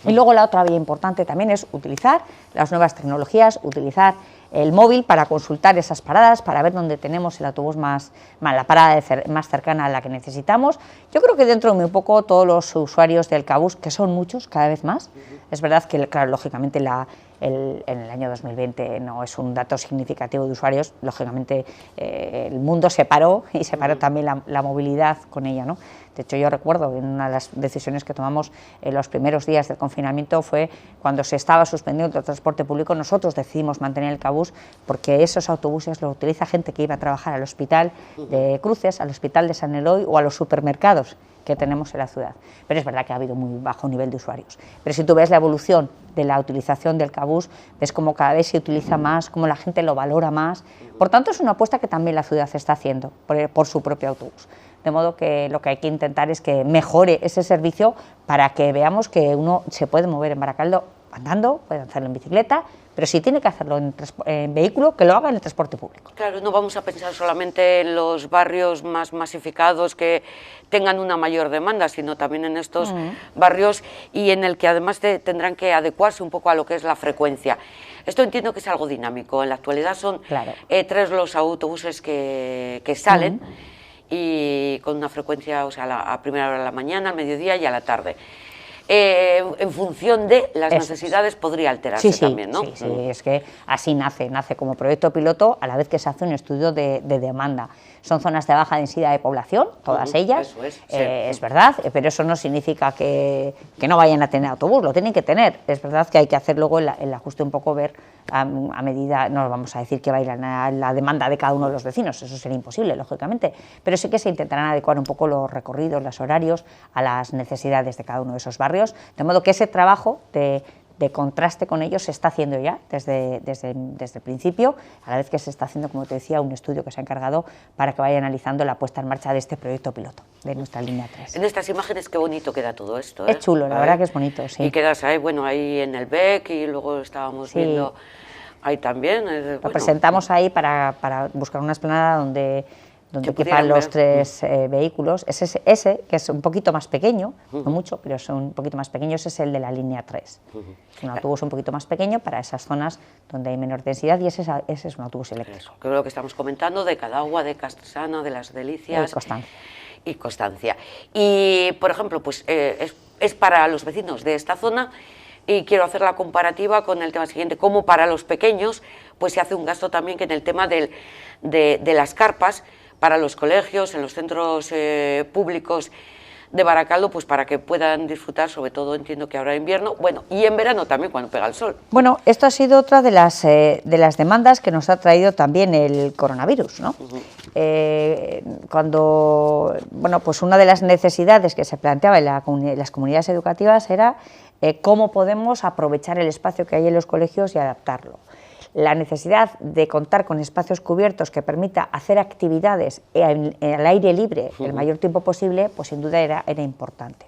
Y luego la otra vía importante también es utilizar las nuevas tecnologías, utilizar el móvil para consultar esas paradas, para ver dónde tenemos el autobús la parada más cercana a la que necesitamos. Yo creo que dentro de muy poco todos los usuarios del Cabús, que son muchos, cada vez más, es verdad que, claro, lógicamente en el año 2020 no es un dato significativo de usuarios, lógicamente el mundo se paró y se paró también la movilidad con ella, ¿no? De hecho, yo recuerdo en una de las decisiones que tomamos en los primeros días del confinamiento fue cuando se estaba suspendiendo el transporte público, nosotros decidimos mantener el Cabús porque esos autobuses los utiliza gente que iba a trabajar al hospital de Cruces, al hospital de San Eloy o a los supermercados que tenemos en la ciudad. Pero es verdad que ha habido muy bajo nivel de usuarios. Pero si tú ves la evolución de la utilización del Cabús, ves cómo cada vez se utiliza más, cómo la gente lo valora más. Por tanto, es una apuesta que también la ciudad está haciendo por su propio autobús. De modo que lo que hay que intentar es que mejore ese servicio para que veamos que uno se puede mover en Baracaldo andando, puede hacerlo en bicicleta, pero si tiene que hacerlo en vehículo, que lo haga en el transporte público. Claro, no vamos a pensar solamente en los barrios más masificados que tengan una mayor demanda, sino también en estos barrios y en el que además tendrán que adecuarse un poco a lo que es la frecuencia. Esto entiendo que es algo dinámico. En la actualidad son 3 los autobuses que salen y con una frecuencia, o sea, a primera hora de la mañana, al mediodía y a la tarde. En función de las necesidades podría alterarse también, ¿no? Sí, es que así nace como proyecto piloto a la vez que se hace un estudio de demanda. Son zonas de baja densidad de población, todas ellas, es verdad, pero eso no significa que no vayan a tener autobús, lo tienen que tener. Es verdad que hay que hacer luego el ajuste un poco, ver a medida, no vamos a decir que va a ir a la demanda de cada uno de los vecinos, eso sería imposible, lógicamente, pero sí que se intentarán adecuar un poco los recorridos, los horarios a las necesidades de cada uno de esos barrios, de modo que ese trabajo de contraste con ellos se está haciendo ya desde el principio, a la vez que se está haciendo, como te decía, un estudio que se ha encargado para que vaya analizando la puesta en marcha de este proyecto piloto, de nuestra línea 3. En estas imágenes qué bonito queda todo esto, Es chulo, la verdad que es bonito, sí. Y quedas ahí, bueno, ahí en el BEC y luego estábamos viendo ahí también. Lo presentamos ahí para buscar una explanada donde quepan los 3 vehículos. Ese, que es un poquito más pequeño, no mucho, pero es un poquito más pequeño, ese es el de la línea 3. Es un autobús un poquito más pequeño para esas zonas donde hay menor densidad y ese es un autobús eléctrico. Que es lo que estamos comentando de Cadagua, de Castresana, de Las Delicias y Constancia. Y, por ejemplo, pues es para los vecinos de esta zona. Y quiero hacer la comparativa con el tema siguiente, como para los pequeños, pues se hace un gasto también que en el tema de las carpas, para los colegios, en los centros públicos de Baracaldo, pues para que puedan disfrutar, sobre todo entiendo que ahora en invierno, bueno, y en verano también cuando pega el sol. Bueno, esto ha sido otra de las demandas que nos ha traído también el coronavirus, ¿no? cuando, bueno, pues una de las necesidades que se planteaba en las comunidades educativas era cómo podemos aprovechar el espacio que hay en los colegios y adaptarlo. La necesidad de contar con espacios cubiertos que permita hacer actividades al aire libre el mayor tiempo posible, pues sin duda era importante.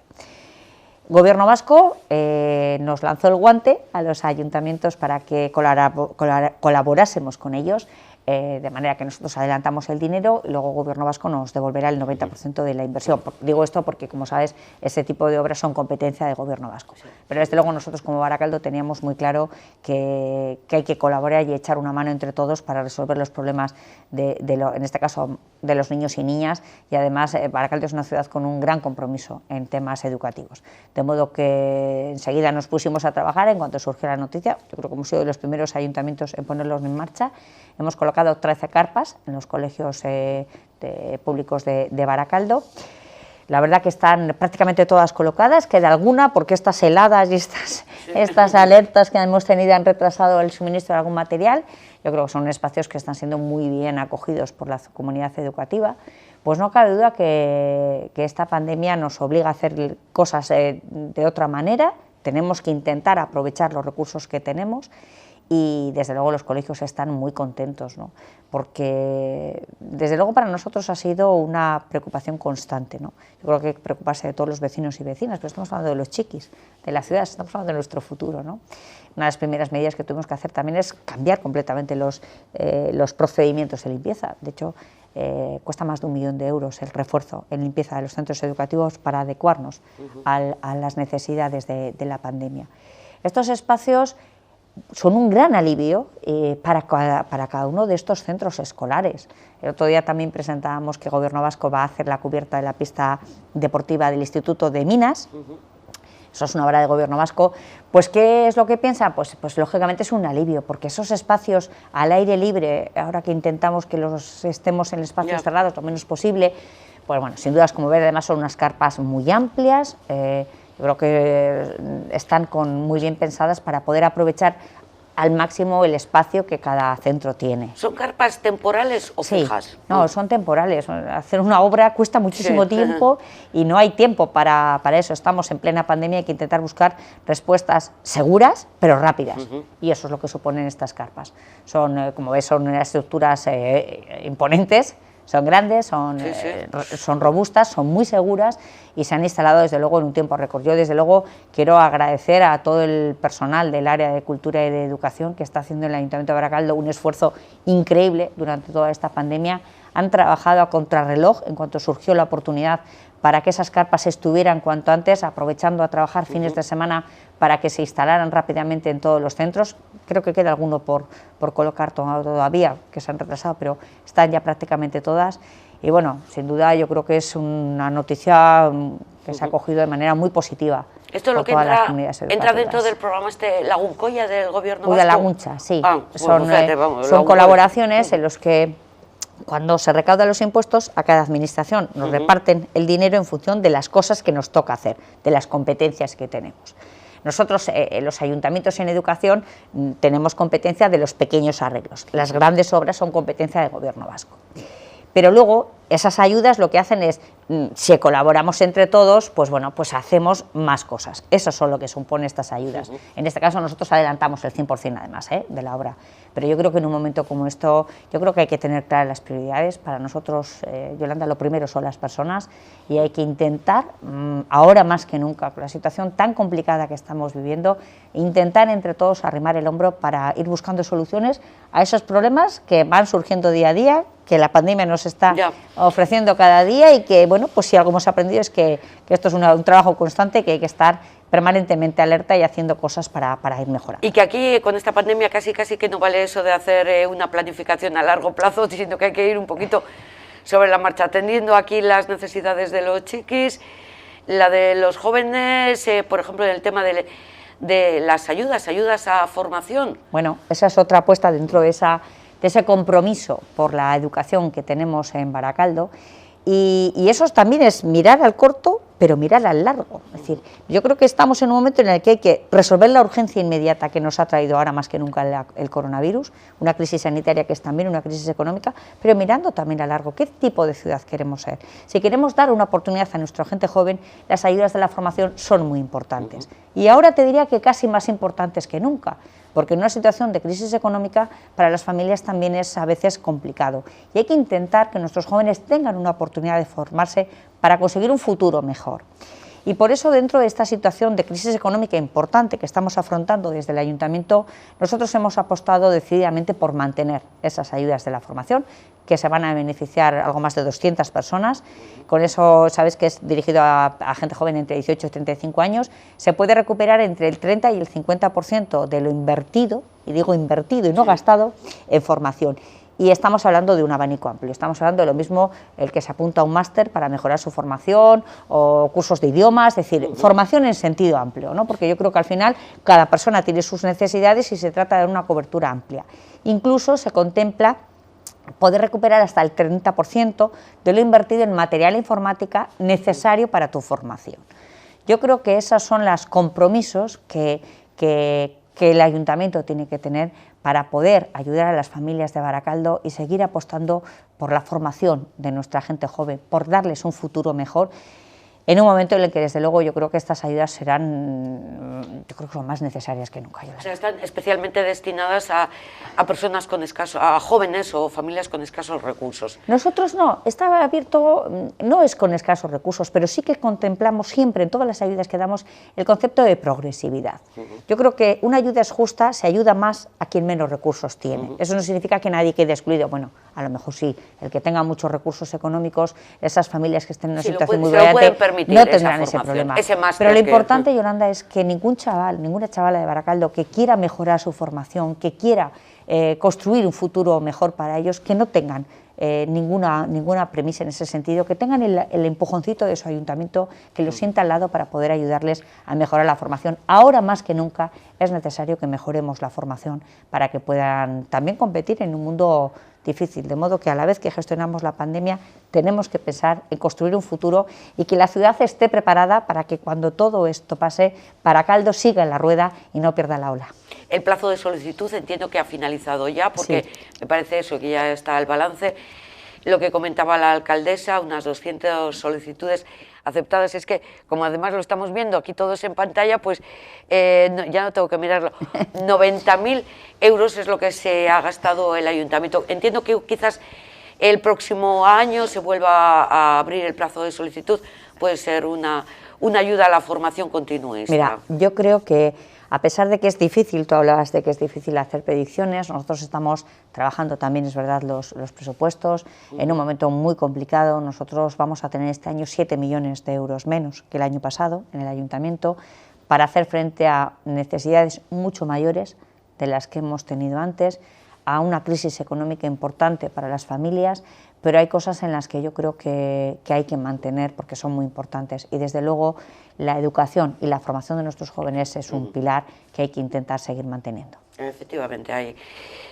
Gobierno vasco nos lanzó el guante a los ayuntamientos para que colaborásemos con ellos, de manera que nosotros adelantamos el dinero y luego el Gobierno vasco nos devolverá el 90% de la inversión. Digo esto porque, como sabes, ese tipo de obras son competencia del Gobierno vasco. Pero desde luego nosotros como Baracaldo teníamos muy claro que hay que colaborar y echar una mano entre todos para resolver los problemas, en este caso, de los niños y niñas, y además Baracaldo es una ciudad con un gran compromiso en temas educativos. De modo que enseguida nos pusimos a trabajar en cuanto surgió la noticia. Yo creo que hemos sido de los primeros ayuntamientos en ponerlos en marcha. Hemos colocado 13 carpas en los colegios públicos de Baracaldo. La verdad que están prácticamente todas colocadas, queda alguna porque estas heladas y estas alertas que hemos tenido han retrasado el suministro de algún material. Yo creo que son espacios que están siendo muy bien acogidos por la comunidad educativa. Pues no cabe duda que esta pandemia nos obliga a hacer cosas de otra manera. Tenemos que intentar aprovechar los recursos que tenemos. Y desde luego los colegios están muy contentos, ¿no? Porque desde luego para nosotros ha sido una preocupación constante, ¿no? Yo creo que hay que preocuparse de todos los vecinos y vecinas, pero estamos hablando de los chiquis, de la ciudad, estamos hablando de nuestro futuro, ¿no? Una de las primeras medidas que tuvimos que hacer también es cambiar completamente los procedimientos de limpieza. De hecho, cuesta más de 1 millón de euros el refuerzo en limpieza de los centros educativos para adecuarnos a las necesidades de la pandemia. Estos espacios son un gran alivio para cada uno de estos centros escolares. El otro día también presentábamos que el Gobierno vasco va a hacer la cubierta de la pista deportiva del Instituto de Minas. Eso es una obra del Gobierno vasco. Pues ¿qué es lo que piensa? Pues lógicamente es un alivio, porque esos espacios al aire libre, ahora que intentamos que los estemos en espacios cerrados lo menos posible, pues bueno, sin dudas, como ver, además son unas carpas muy amplias. Yo creo que están muy bien pensadas para poder aprovechar al máximo el espacio que cada centro tiene. ¿Son carpas temporales o fijas? No, son temporales. Hacer una obra cuesta muchísimo tiempo y no hay tiempo para eso. Estamos en plena pandemia, hay que intentar buscar respuestas seguras, pero rápidas. Y eso es lo que suponen estas carpas. Son, como ves, son estructuras imponentes. Son grandes, son robustas, son muy seguras y se han instalado desde luego en un tiempo récord. Yo desde luego quiero agradecer a todo el personal del área de cultura y de educación que está haciendo en el Ayuntamiento de Baracaldo un esfuerzo increíble durante toda esta pandemia. Han trabajado a contrarreloj en cuanto surgió la oportunidad para que esas carpas estuvieran cuanto antes, aprovechando a trabajar fines de semana para que se instalaran rápidamente en todos los centros. Creo que queda alguno por colocar todavía, que se han retrasado, pero están ya prácticamente todas. Y bueno, sin duda yo creo que es una noticia que se ha acogido de manera muy positiva. Esto es lo que entra dentro del programa Laguncoya del Gobierno vasco. De Laguncha, sí. Bueno, son colaboraciones en los que, cuando se recaudan los impuestos, a cada administración nos reparten el dinero en función de las cosas que nos toca hacer, de las competencias que tenemos. Nosotros, los ayuntamientos en educación, tenemos competencia de los pequeños arreglos. Las grandes obras son competencia del Gobierno vasco. Pero luego, esas ayudas lo que hacen es, si colaboramos entre todos, pues bueno, pues hacemos más cosas. Eso son lo que supone estas ayudas. En este caso nosotros adelantamos el 100% además de la obra. Pero yo creo que en un momento como esto, yo creo que hay que tener claras las prioridades. Para nosotros, Yolanda, lo primero son las personas y hay que intentar, ahora más que nunca, con la situación tan complicada que estamos viviendo, intentar entre todos arrimar el hombro para ir buscando soluciones a esos problemas que van surgiendo día a día, que la pandemia nos está ofreciendo cada día y que, bueno, pues si algo hemos aprendido es que esto es un trabajo constante, que hay que estar permanentemente alerta y haciendo cosas para ir mejorando. Y que aquí, con esta pandemia, casi que no vale eso de hacer una planificación a largo plazo, sino que hay que ir un poquito sobre la marcha, atendiendo aquí las necesidades de los chiquis, la de los jóvenes, por ejemplo, en el tema de las ayudas a formación. Bueno, esa es otra apuesta dentro de ese compromiso por la educación que tenemos en Baracaldo. Y eso también es mirar al corto, pero mirar al largo. Es decir, yo creo que estamos en un momento en el que hay que resolver la urgencia inmediata que nos ha traído ahora más que nunca el coronavirus, una crisis sanitaria que es también una crisis económica, pero mirando también a largo, ¿qué tipo de ciudad queremos ser? Si queremos dar una oportunidad a nuestra gente joven, las ayudas de la formación son muy importantes. Y ahora te diría que casi más importantes que nunca, porque en una situación de crisis económica para las familias también es a veces complicado. Y hay que intentar que nuestros jóvenes tengan una oportunidad de formarse para conseguir un futuro mejor. Y por eso, dentro de esta situación de crisis económica importante que estamos afrontando desde el Ayuntamiento, nosotros hemos apostado decididamente por mantener esas ayudas de la formación, que se van a beneficiar algo más de 200 personas. Con eso, sabes que es dirigido a gente joven entre 18 y 35 años. Se puede recuperar entre el 30 y el 50% de lo invertido, y digo invertido y no gastado, en formación. Y estamos hablando de un abanico amplio, estamos hablando de lo mismo el que se apunta a un máster para mejorar su formación o cursos de idiomas, es decir, formación en sentido amplio, ¿no? Porque yo creo que al final cada persona tiene sus necesidades y se trata de una cobertura amplia. Incluso se contempla poder recuperar hasta el 30% de lo invertido en material e informática necesario para tu formación. Yo creo que esos son los compromisos que el Ayuntamiento tiene que tener para poder ayudar a las familias de Baracaldo y seguir apostando por la formación de nuestra gente joven, por darles un futuro mejor, en un momento en el que, desde luego, yo creo que estas ayudas serán, yo creo que son más necesarias que nunca. O sea, están especialmente destinadas a personas con a jóvenes o familias con escasos recursos. Nosotros no, está abierto, no es con escasos recursos, pero sí que contemplamos siempre en todas las ayudas que damos el concepto de progresividad. Yo creo que una ayuda es justa, se ayuda más a quien menos recursos tiene. Eso no significa que nadie quede excluido, bueno, a lo mejor sí, el que tenga muchos recursos económicos, esas familias que estén en una situación muy vulnerable, no tendrán ese problema. Pero lo importante, Yolanda, es que ningún chaval, ninguna chavala de Baracaldo que quiera mejorar su formación, que quiera construir un futuro mejor para ellos, que no tengan ninguna premisa en ese sentido, que tengan el empujoncito de su ayuntamiento, que lo sienta al lado para poder ayudarles a mejorar la formación. Ahora más que nunca es necesario que mejoremos la formación para que puedan también competir en un mundo difícil, de modo que a la vez que gestionamos la pandemia tenemos que pensar en construir un futuro y que la ciudad esté preparada para que cuando todo esto pase, Baracaldo siga en la rueda y no pierda la ola. El plazo de solicitud entiendo que ha finalizado ya, porque sí, me parece eso, que ya está el balance. Lo que comentaba la alcaldesa, unas 200 solicitudes aceptadas, es que, como además lo estamos viendo aquí todos en pantalla, pues ya no tengo que mirarlo, 90.000 euros es lo que se ha gastado el ayuntamiento. Entiendo que quizás el próximo año se vuelva a abrir el plazo de solicitud, puede ser una ayuda a la formación continuista. Mira, yo creo que a pesar de que es difícil, tú hablabas de que es difícil hacer predicciones, nosotros estamos trabajando también, es verdad, los presupuestos en un momento muy complicado. Nosotros vamos a tener este año 7 millones de euros menos que el año pasado en el ayuntamiento para hacer frente a necesidades mucho mayores de las que hemos tenido antes, a una crisis económica importante para las familias, pero hay cosas en las que yo creo que hay que mantener porque son muy importantes y desde luego la educación y la formación de nuestros jóvenes es un pilar que hay que intentar seguir manteniendo. Efectivamente, hay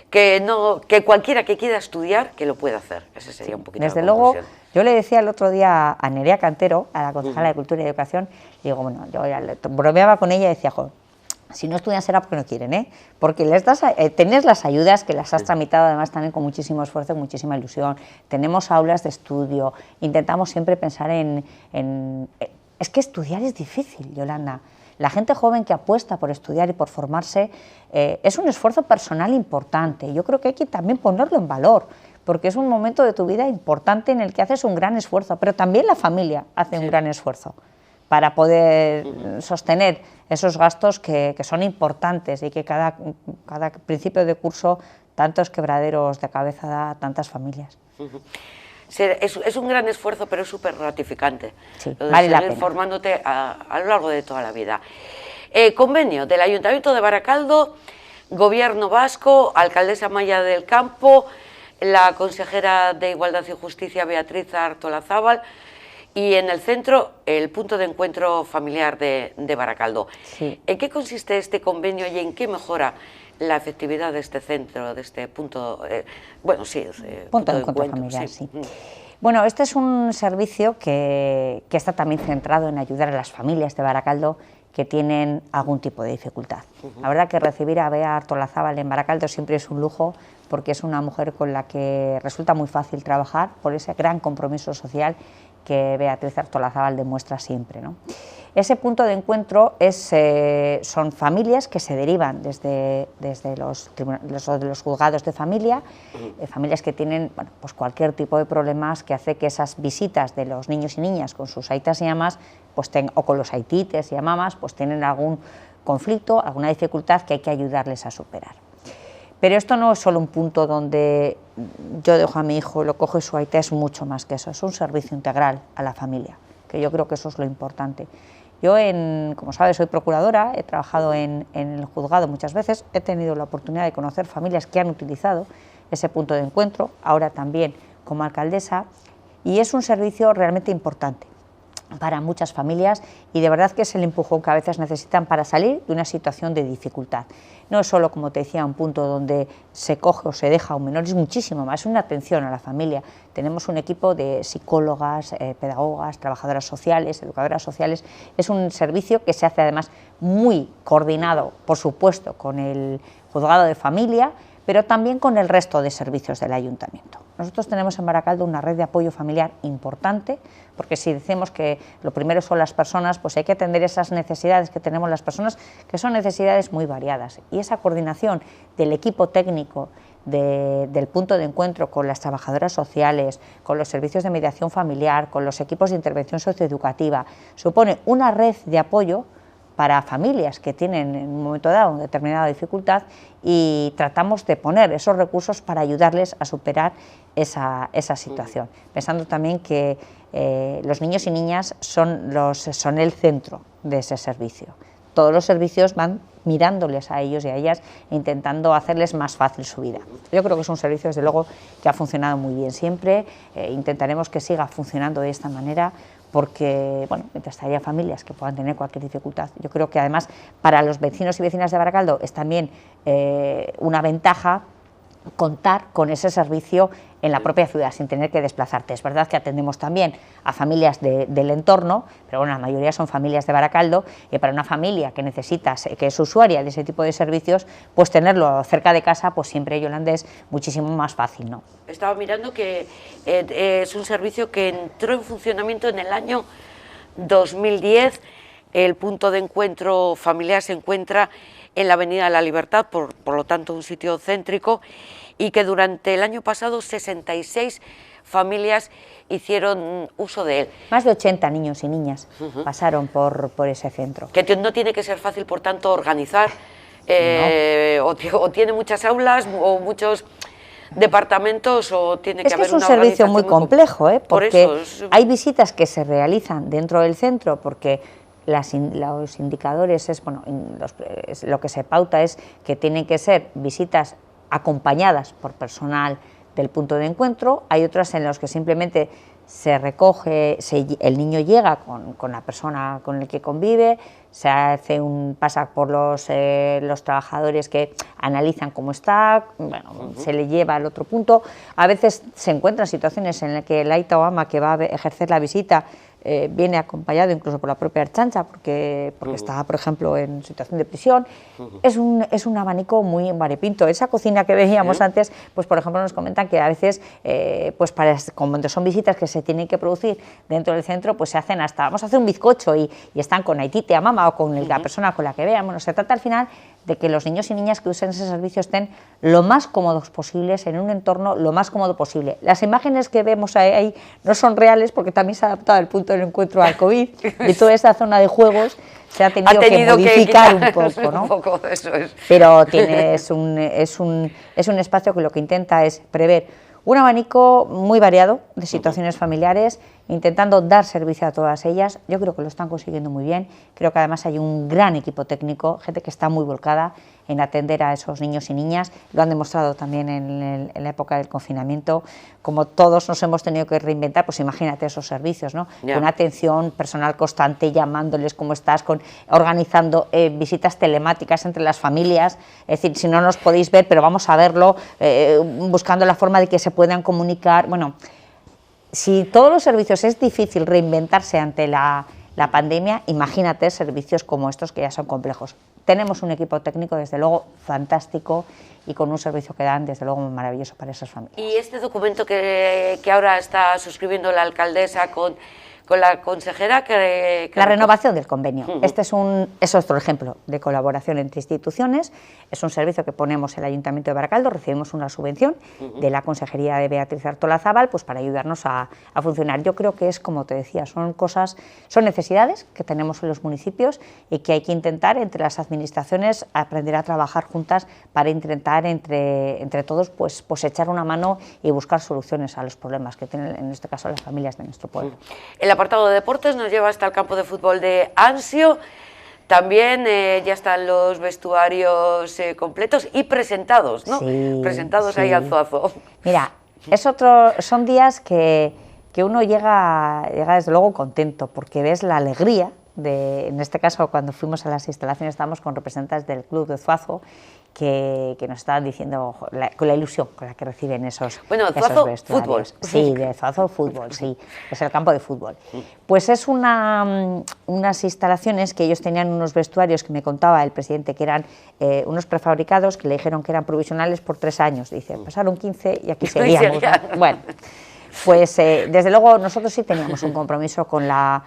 que cualquiera que quiera estudiar que lo pueda hacer, ese sería un poquito desde luego. Yo le decía el otro día a Nerea Cantero, a la concejala de Cultura y Educación, digo, bueno, yo ya bromeaba con ella y decía, joder, si no estudian será porque no quieren, porque les das, tenés las ayudas que las has tramitado además también con muchísimo esfuerzo y muchísima ilusión, tenemos aulas de estudio, intentamos siempre pensar es que estudiar es difícil, Yolanda. La gente joven que apuesta por estudiar y por formarse es un esfuerzo personal importante. Yo creo que hay que también ponerlo en valor, porque es un momento de tu vida importante en el que haces un gran esfuerzo, pero también la familia hace un gran esfuerzo para poder sostener esos gastos que son importantes y que cada principio de curso tantos quebraderos de cabeza da a tantas familias. Es un gran esfuerzo, pero es súper gratificante. Sí, vale la seguir pena. Formándote a lo largo de toda la vida. Convenio del Ayuntamiento de Baracaldo, Gobierno Vasco, Alcaldesa Amaia del Campo, la consejera de Igualdad y Justicia Beatriz Artolazábal, y en el centro el punto de encuentro familiar de Baracaldo. Sí. ¿En qué consiste este convenio y en qué mejora la efectividad de este centro, de este punto, punto de encuentro familiar? Sí. Bueno, este es un servicio que está también centrado en ayudar a las familias de Baracaldo que tienen algún tipo de dificultad. La verdad que recibir a Bea Artolazábal en Baracaldo siempre es un lujo, porque es una mujer con la que resulta muy fácil trabajar por ese gran compromiso social que Beatriz Artolazábal demuestra siempre, ¿no? Ese punto de encuentro son familias que se derivan desde los juzgados de familia, familias que tienen pues cualquier tipo de problemas que hace que esas visitas de los niños y niñas con sus aitas y amas pues o con los aitites y amamas pues tienen algún conflicto, alguna dificultad que hay que ayudarles a superar. Pero esto no es solo un punto donde yo dejo a mi hijo, lo coge su aita, es mucho más que eso, es un servicio integral a la familia, que yo creo que eso es lo importante. Yo, como sabes, soy procuradora, he trabajado en el juzgado muchas veces, he tenido la oportunidad de conocer familias que han utilizado ese punto de encuentro, ahora también como alcaldesa, y es un servicio realmente importante para muchas familias y de verdad que es el empujón que a veces necesitan para salir de una situación de dificultad. No es solo, como te decía, un punto donde se coge o se deja a un menor, es muchísimo más, es una atención a la familia. Tenemos un equipo de psicólogas, pedagogas, trabajadoras sociales, educadoras sociales. Es un servicio que se hace además muy coordinado, por supuesto, con el juzgado de familia, pero también con el resto de servicios del ayuntamiento. Nosotros tenemos en Baracaldo una red de apoyo familiar importante, porque si decimos que lo primero son las personas, pues hay que atender esas necesidades que tenemos las personas, que son necesidades muy variadas. Y esa coordinación del equipo técnico del punto de encuentro con las trabajadoras sociales, con los servicios de mediación familiar, con los equipos de intervención socioeducativa, supone una red de apoyo para familias que tienen en un momento dado una determinada dificultad y tratamos de poner esos recursos para ayudarles a superar esa situación, pensando también que los niños y niñas son el centro de ese servicio. Todos los servicios van mirándoles a ellos y a ellas e intentando hacerles más fácil su vida. Yo creo que es un servicio, desde luego, que ha funcionado muy bien siempre, intentaremos que siga funcionando de esta manera, porque, bueno, mientras haya familias que puedan tener cualquier dificultad, yo creo que además para los vecinos y vecinas de Baracaldo es también una ventaja contar con ese servicio en la propia ciudad, sin tener que desplazarte. Es verdad que atendemos también a familias del entorno, pero bueno, la mayoría son familias de Baracaldo, y para una familia que necesita, que es usuaria de ese tipo de servicios, pues tenerlo cerca de casa, pues siempre, Yolanda, es muchísimo más fácil, ¿no? Estaba mirando que es un servicio que entró en funcionamiento en el año 2010, el punto de encuentro familiar se encuentra en la Avenida de la Libertad, por lo tanto un sitio céntrico, y que durante el año pasado 66 familias hicieron uso de él. Más de 80 niños y niñas pasaron por ese centro. Que no tiene que ser fácil, por tanto, organizar, no. o tiene muchas aulas o muchos departamentos, o tiene que haber una organización. Es un servicio muy complejo, porque hay visitas que se realizan dentro del centro, porque los indicadores, lo que se pauta es que tienen que ser visitas acompañadas por personal del punto de encuentro. Hay otras en las que simplemente se recoge, el niño llega con la persona con la que convive, pasa por los trabajadores que analizan cómo está, se le lleva al otro punto. A veces se encuentran situaciones en las que el aita o ama que va a ejercer la visita viene acompañado incluso por la propia Ertzaintza, porque está, por ejemplo, en situación de prisión. Es un abanico muy variopinto. Esa cocina que veíamos antes, pues por ejemplo nos comentan que a veces, cuando son visitas que se tienen que producir dentro del centro, pues se hacen hasta, vamos a hacer un bizcocho y están con aitite a mama o con la persona con la que vean. Bueno, se trata al final de que los niños y niñas que usen ese servicio estén lo más cómodos posibles, en un entorno lo más cómodo posible. Las imágenes que vemos ahí no son reales, porque también se ha adaptado el punto del encuentro al COVID, y toda esa zona de juegos se ha tenido que modificar un poco, ¿no? Eso es. Pero es un espacio que lo que intenta es prever un abanico muy variado de situaciones familiares, intentando dar servicio a todas ellas. Yo creo que lo están consiguiendo muy bien. Creo que además hay un gran equipo técnico, gente que está muy volcada en atender a esos niños y niñas. Lo han demostrado también en la época del confinamiento. Como todos nos hemos tenido que reinventar, pues imagínate esos servicios, ¿no? Yeah. Con atención personal constante, llamándoles cómo estás, organizando visitas telemáticas entre las familias. Es decir, si no nos podéis ver, pero vamos a verlo, buscando la forma de que se puedan comunicar. Bueno, si todos los servicios es difícil reinventarse ante la pandemia, imagínate servicios como estos que ya son complejos. Tenemos un equipo técnico, desde luego, fantástico y con un servicio que dan, desde luego, maravilloso para esas familias. Y este documento que ahora está suscribiendo la alcaldesa con la consejera la renovación del convenio. Este es otro ejemplo de colaboración entre instituciones. Es un servicio que ponemos el Ayuntamiento de Baracaldo, recibimos una subvención de la Consejería de Beatriz Artolazabal, pues para ayudarnos a funcionar. Yo creo que es, como te decía, son necesidades que tenemos en los municipios y que hay que intentar entre las administraciones aprender a trabajar juntas para intentar entre todos pues echar una mano y buscar soluciones a los problemas que tienen, en este caso, las familias de nuestro pueblo. El apartado de deportes nos lleva hasta el campo de fútbol de Ansio. También ya están los vestuarios completos y presentados, ¿no? Sí, presentados sí. ahí al Zuazo. Mira, son días que uno llega desde luego contento, porque ves la alegría en este caso, cuando fuimos a las instalaciones, estábamos con representantes del club de Zuazo que nos estaban diciendo con la ilusión con la que reciben esos vestuarios. Fútbol. Sí, de Zuazo Fútbol, sí, es el campo de fútbol. Pues es unas instalaciones que ellos tenían unos vestuarios que me contaba el presidente que eran unos prefabricados que le dijeron que eran provisionales por 3 años. Dice, pasaron 15 y aquí seguíamos, ¿no? Bueno, pues desde luego nosotros sí teníamos un compromiso con la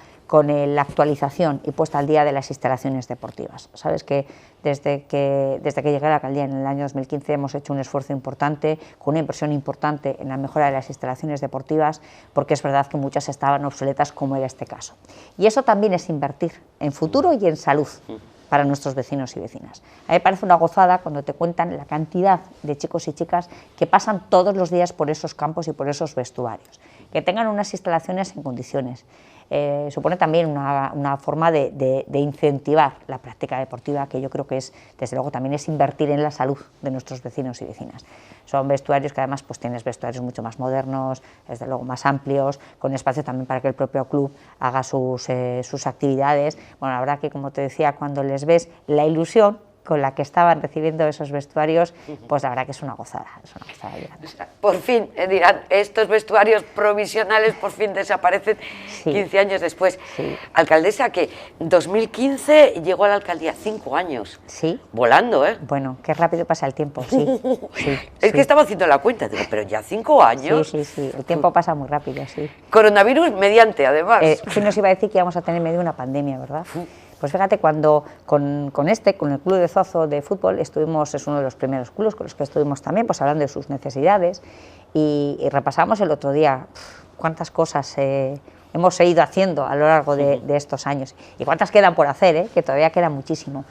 actualización y puesta al día de las instalaciones deportivas. Sabes que desde que llegué a la alcaldía en el año 2015 hemos hecho un esfuerzo importante, con una inversión importante en la mejora de las instalaciones deportivas, porque es verdad que muchas estaban obsoletas, como era este caso. Y eso también es invertir en futuro y en salud para nuestros vecinos y vecinas. A mí me parece una gozada cuando te cuentan la cantidad de chicos y chicas que pasan todos los días por esos campos y por esos vestuarios, que tengan unas instalaciones en condiciones. Supone también una forma de incentivar la práctica deportiva, que yo creo que es, desde luego, también es invertir en la salud de nuestros vecinos y vecinas. Son vestuarios que además pues tienes vestuarios mucho más modernos, desde luego más amplios, con espacio también para que el propio club haga sus actividades. Bueno, la verdad que, como te decía, cuando les ves la ilusión con la que estaban recibiendo esos vestuarios, pues la verdad que es una gozada grande. Por fin, dirán, estos vestuarios provisionales por fin desaparecen 15 años después. Sí. Alcaldesa, que 2015 llegó a la alcaldía, 5 años. Sí. Volando, ¿eh? Bueno, qué rápido pasa el tiempo, sí. Es que estaba haciendo la cuenta, digo, pero ya 5 años. Sí, el tiempo pasa muy rápido, sí. Coronavirus mediante, además. ¿Quién nos iba a decir que íbamos a tener medio una pandemia, verdad? Pues fíjate, cuando con el Club de Zuazo de fútbol, es uno de los primeros clubes con los que estuvimos también, pues hablando de sus necesidades, y repasamos el otro día cuántas cosas hemos ido haciendo a lo largo de estos años, y cuántas quedan por hacer, que todavía queda muchísimo.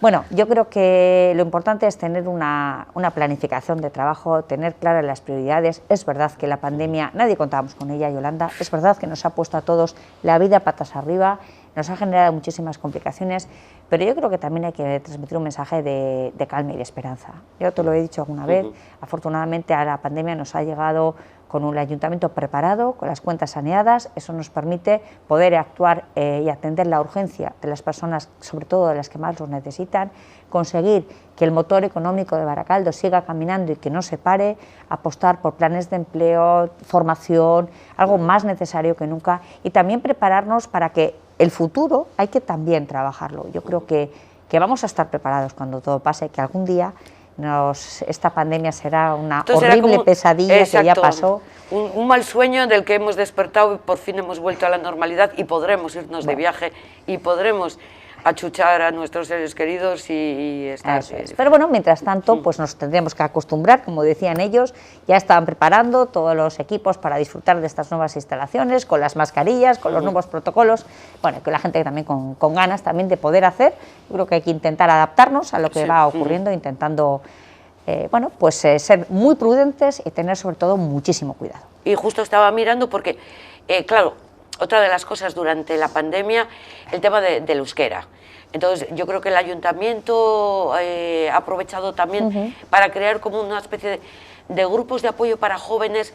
Bueno, yo creo que lo importante es tener una planificación de trabajo, tener claras las prioridades. Es verdad que la pandemia, nadie contábamos con ella, Yolanda, es verdad que nos ha puesto a todos la vida patas arriba, nos ha generado muchísimas complicaciones, pero yo creo que también hay que transmitir un mensaje de calma y de esperanza. Yo te lo he dicho alguna vez, afortunadamente a la pandemia nos ha llegado con un ayuntamiento preparado, con las cuentas saneadas. Eso nos permite poder actuar y atender la urgencia de las personas, sobre todo de las que más los necesitan, conseguir que el motor económico de Baracaldo siga caminando y que no se pare, apostar por planes de empleo, formación, algo más necesario que nunca, y también prepararnos para que el futuro hay que también trabajarlo. Yo creo que vamos a estar preparados cuando todo pase, que algún día esta pandemia será una horrible pesadilla. Exacto, que ya pasó. Un mal sueño del que hemos despertado y por fin hemos vuelto a la normalidad y podremos irnos de viaje y podremos achuchar a nuestros seres queridos y estar... Pero bueno, mientras tanto, pues nos tendremos que acostumbrar, como decían ellos, ya estaban preparando todos los equipos para disfrutar de estas nuevas instalaciones, con las mascarillas, con los nuevos protocolos, bueno, que la gente también con ganas también de poder hacer. Yo creo que hay que intentar adaptarnos a lo que va ocurriendo, intentando, bueno, pues ser muy prudentes y tener sobre todo muchísimo cuidado. Y justo estaba mirando porque, claro, otra de las cosas durante la pandemia, el tema del euskera. Entonces, yo creo que el ayuntamiento ha aprovechado también para crear como una especie de grupos de apoyo para jóvenes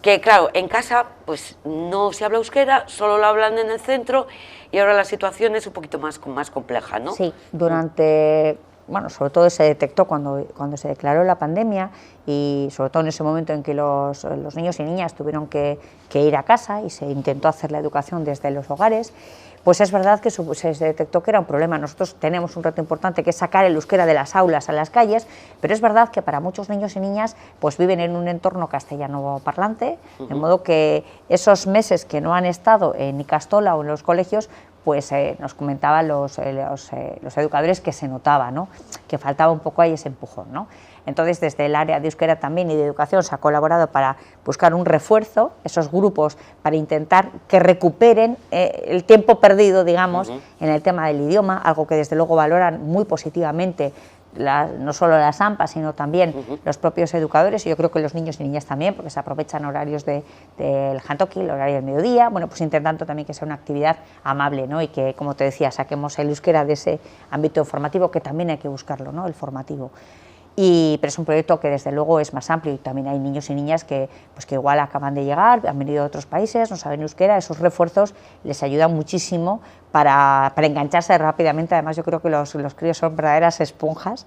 que, claro, en casa pues no se habla euskera, solo lo hablan en el centro y ahora la situación es un poquito más compleja, ¿no? Sí, durante bueno, sobre todo se detectó cuando se declaró la pandemia y sobre todo en ese momento en que los niños y niñas tuvieron que ir a casa y se intentó hacer la educación desde los hogares, pues es verdad que se detectó que era un problema. Nosotros tenemos un reto importante que es sacar el euskera de las aulas a las calles, pero es verdad que para muchos niños y niñas pues viven en un entorno castellano parlante, de modo que esos meses que no han estado en Ikastola o en los colegios, pues nos comentaban los educadores que se notaba, ¿no?, que faltaba un poco ahí ese empujón, ¿no? Entonces, desde el área de euskera también y de educación se ha colaborado para buscar un refuerzo, esos grupos, para intentar que recuperen el tiempo perdido, digamos, en el tema del idioma, algo que desde luego valoran muy positivamente no solo las AMPA, sino también los propios educadores, y yo creo que los niños y niñas también, porque se aprovechan horarios del jantoki, el horario del mediodía, bueno, pues intentando también que sea una actividad amable, ¿no?, y que, como te decía, saquemos el euskera de ese ámbito formativo, que también hay que buscarlo, ¿no?, el formativo. Pero es un proyecto que desde luego es más amplio y también hay niños y niñas que igual acaban de llegar, han venido de otros países, no saben euskera, esos refuerzos les ayudan muchísimo para engancharse rápidamente. Además, yo creo que los críos son verdaderas esponjas,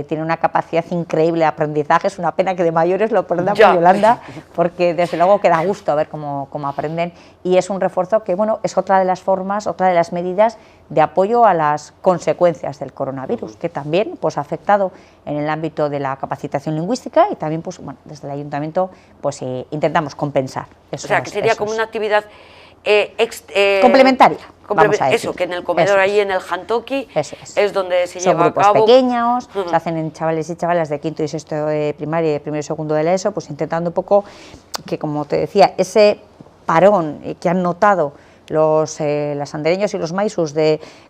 tienen una capacidad increíble de aprendizaje. Es una pena que de mayores lo perdamos, Yolanda, porque desde luego que da gusto ver cómo aprenden, y es un refuerzo que, bueno, es otra de las formas, otra de las medidas de apoyo a las consecuencias del coronavirus, que también pues, ha afectado en el ámbito de la capacitación lingüística, y también pues, bueno, desde el ayuntamiento pues, intentamos compensar. O sea, que sería como una actividad complementaria. Vamos a decir. Eso, que en el comedor, ahí en el jantoki, es donde se Son lleva a grupos cabo. pequeños, se hacen en chavales y chavalas de quinto y sexto de primaria y de primero y segundo de la ESO, pues intentando un poco que, como te decía, ese parón que han notado los andereños y los maisus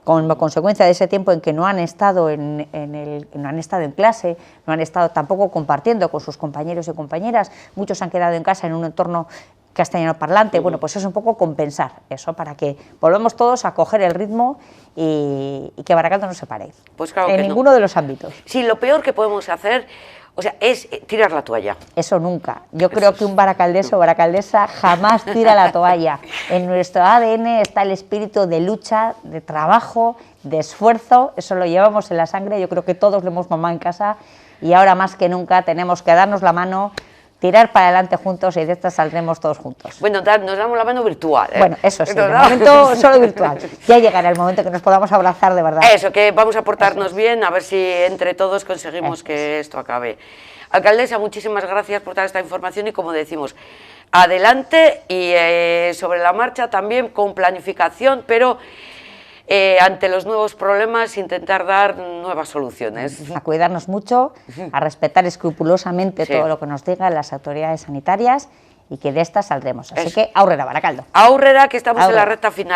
como consecuencia de ese tiempo en que no han estado no han estado en clase, no han estado tampoco compartiendo con sus compañeros y compañeras, muchos han quedado en casa en un entorno castellano parlante. Bueno, pues es un poco compensar eso para que volvamos todos a coger el ritmo y que Baracaldo no se pare, pues claro, en ninguno de los ámbitos. Sí, lo peor que podemos hacer, o sea, es tirar la toalla. Eso nunca. Yo creo que un baracaldeso o baracaldesa jamás tira la toalla. En nuestro ADN está el espíritu de lucha, de trabajo, de esfuerzo. Eso lo llevamos en la sangre. Yo creo que todos lo hemos mamado en casa y ahora más que nunca tenemos que darnos la mano, tirar para adelante juntos, y de esta saldremos todos juntos. Bueno, nos damos la mano virtual, ¿eh? Bueno, eso sí, de momento solo virtual. Ya llegará el momento que nos podamos abrazar de verdad. Eso, que vamos a portarnos bien, a ver si entre todos conseguimos que esto acabe. Alcaldesa, muchísimas gracias por toda esta información y, como decimos, adelante y sobre la marcha también con planificación, pero ante los nuevos problemas intentar dar nuevas soluciones. A cuidarnos mucho, a respetar escrupulosamente todo lo que nos digan las autoridades sanitarias y que de estas saldremos. Así que aurrera, Baracaldo. Aurrera, que estamos en la recta final.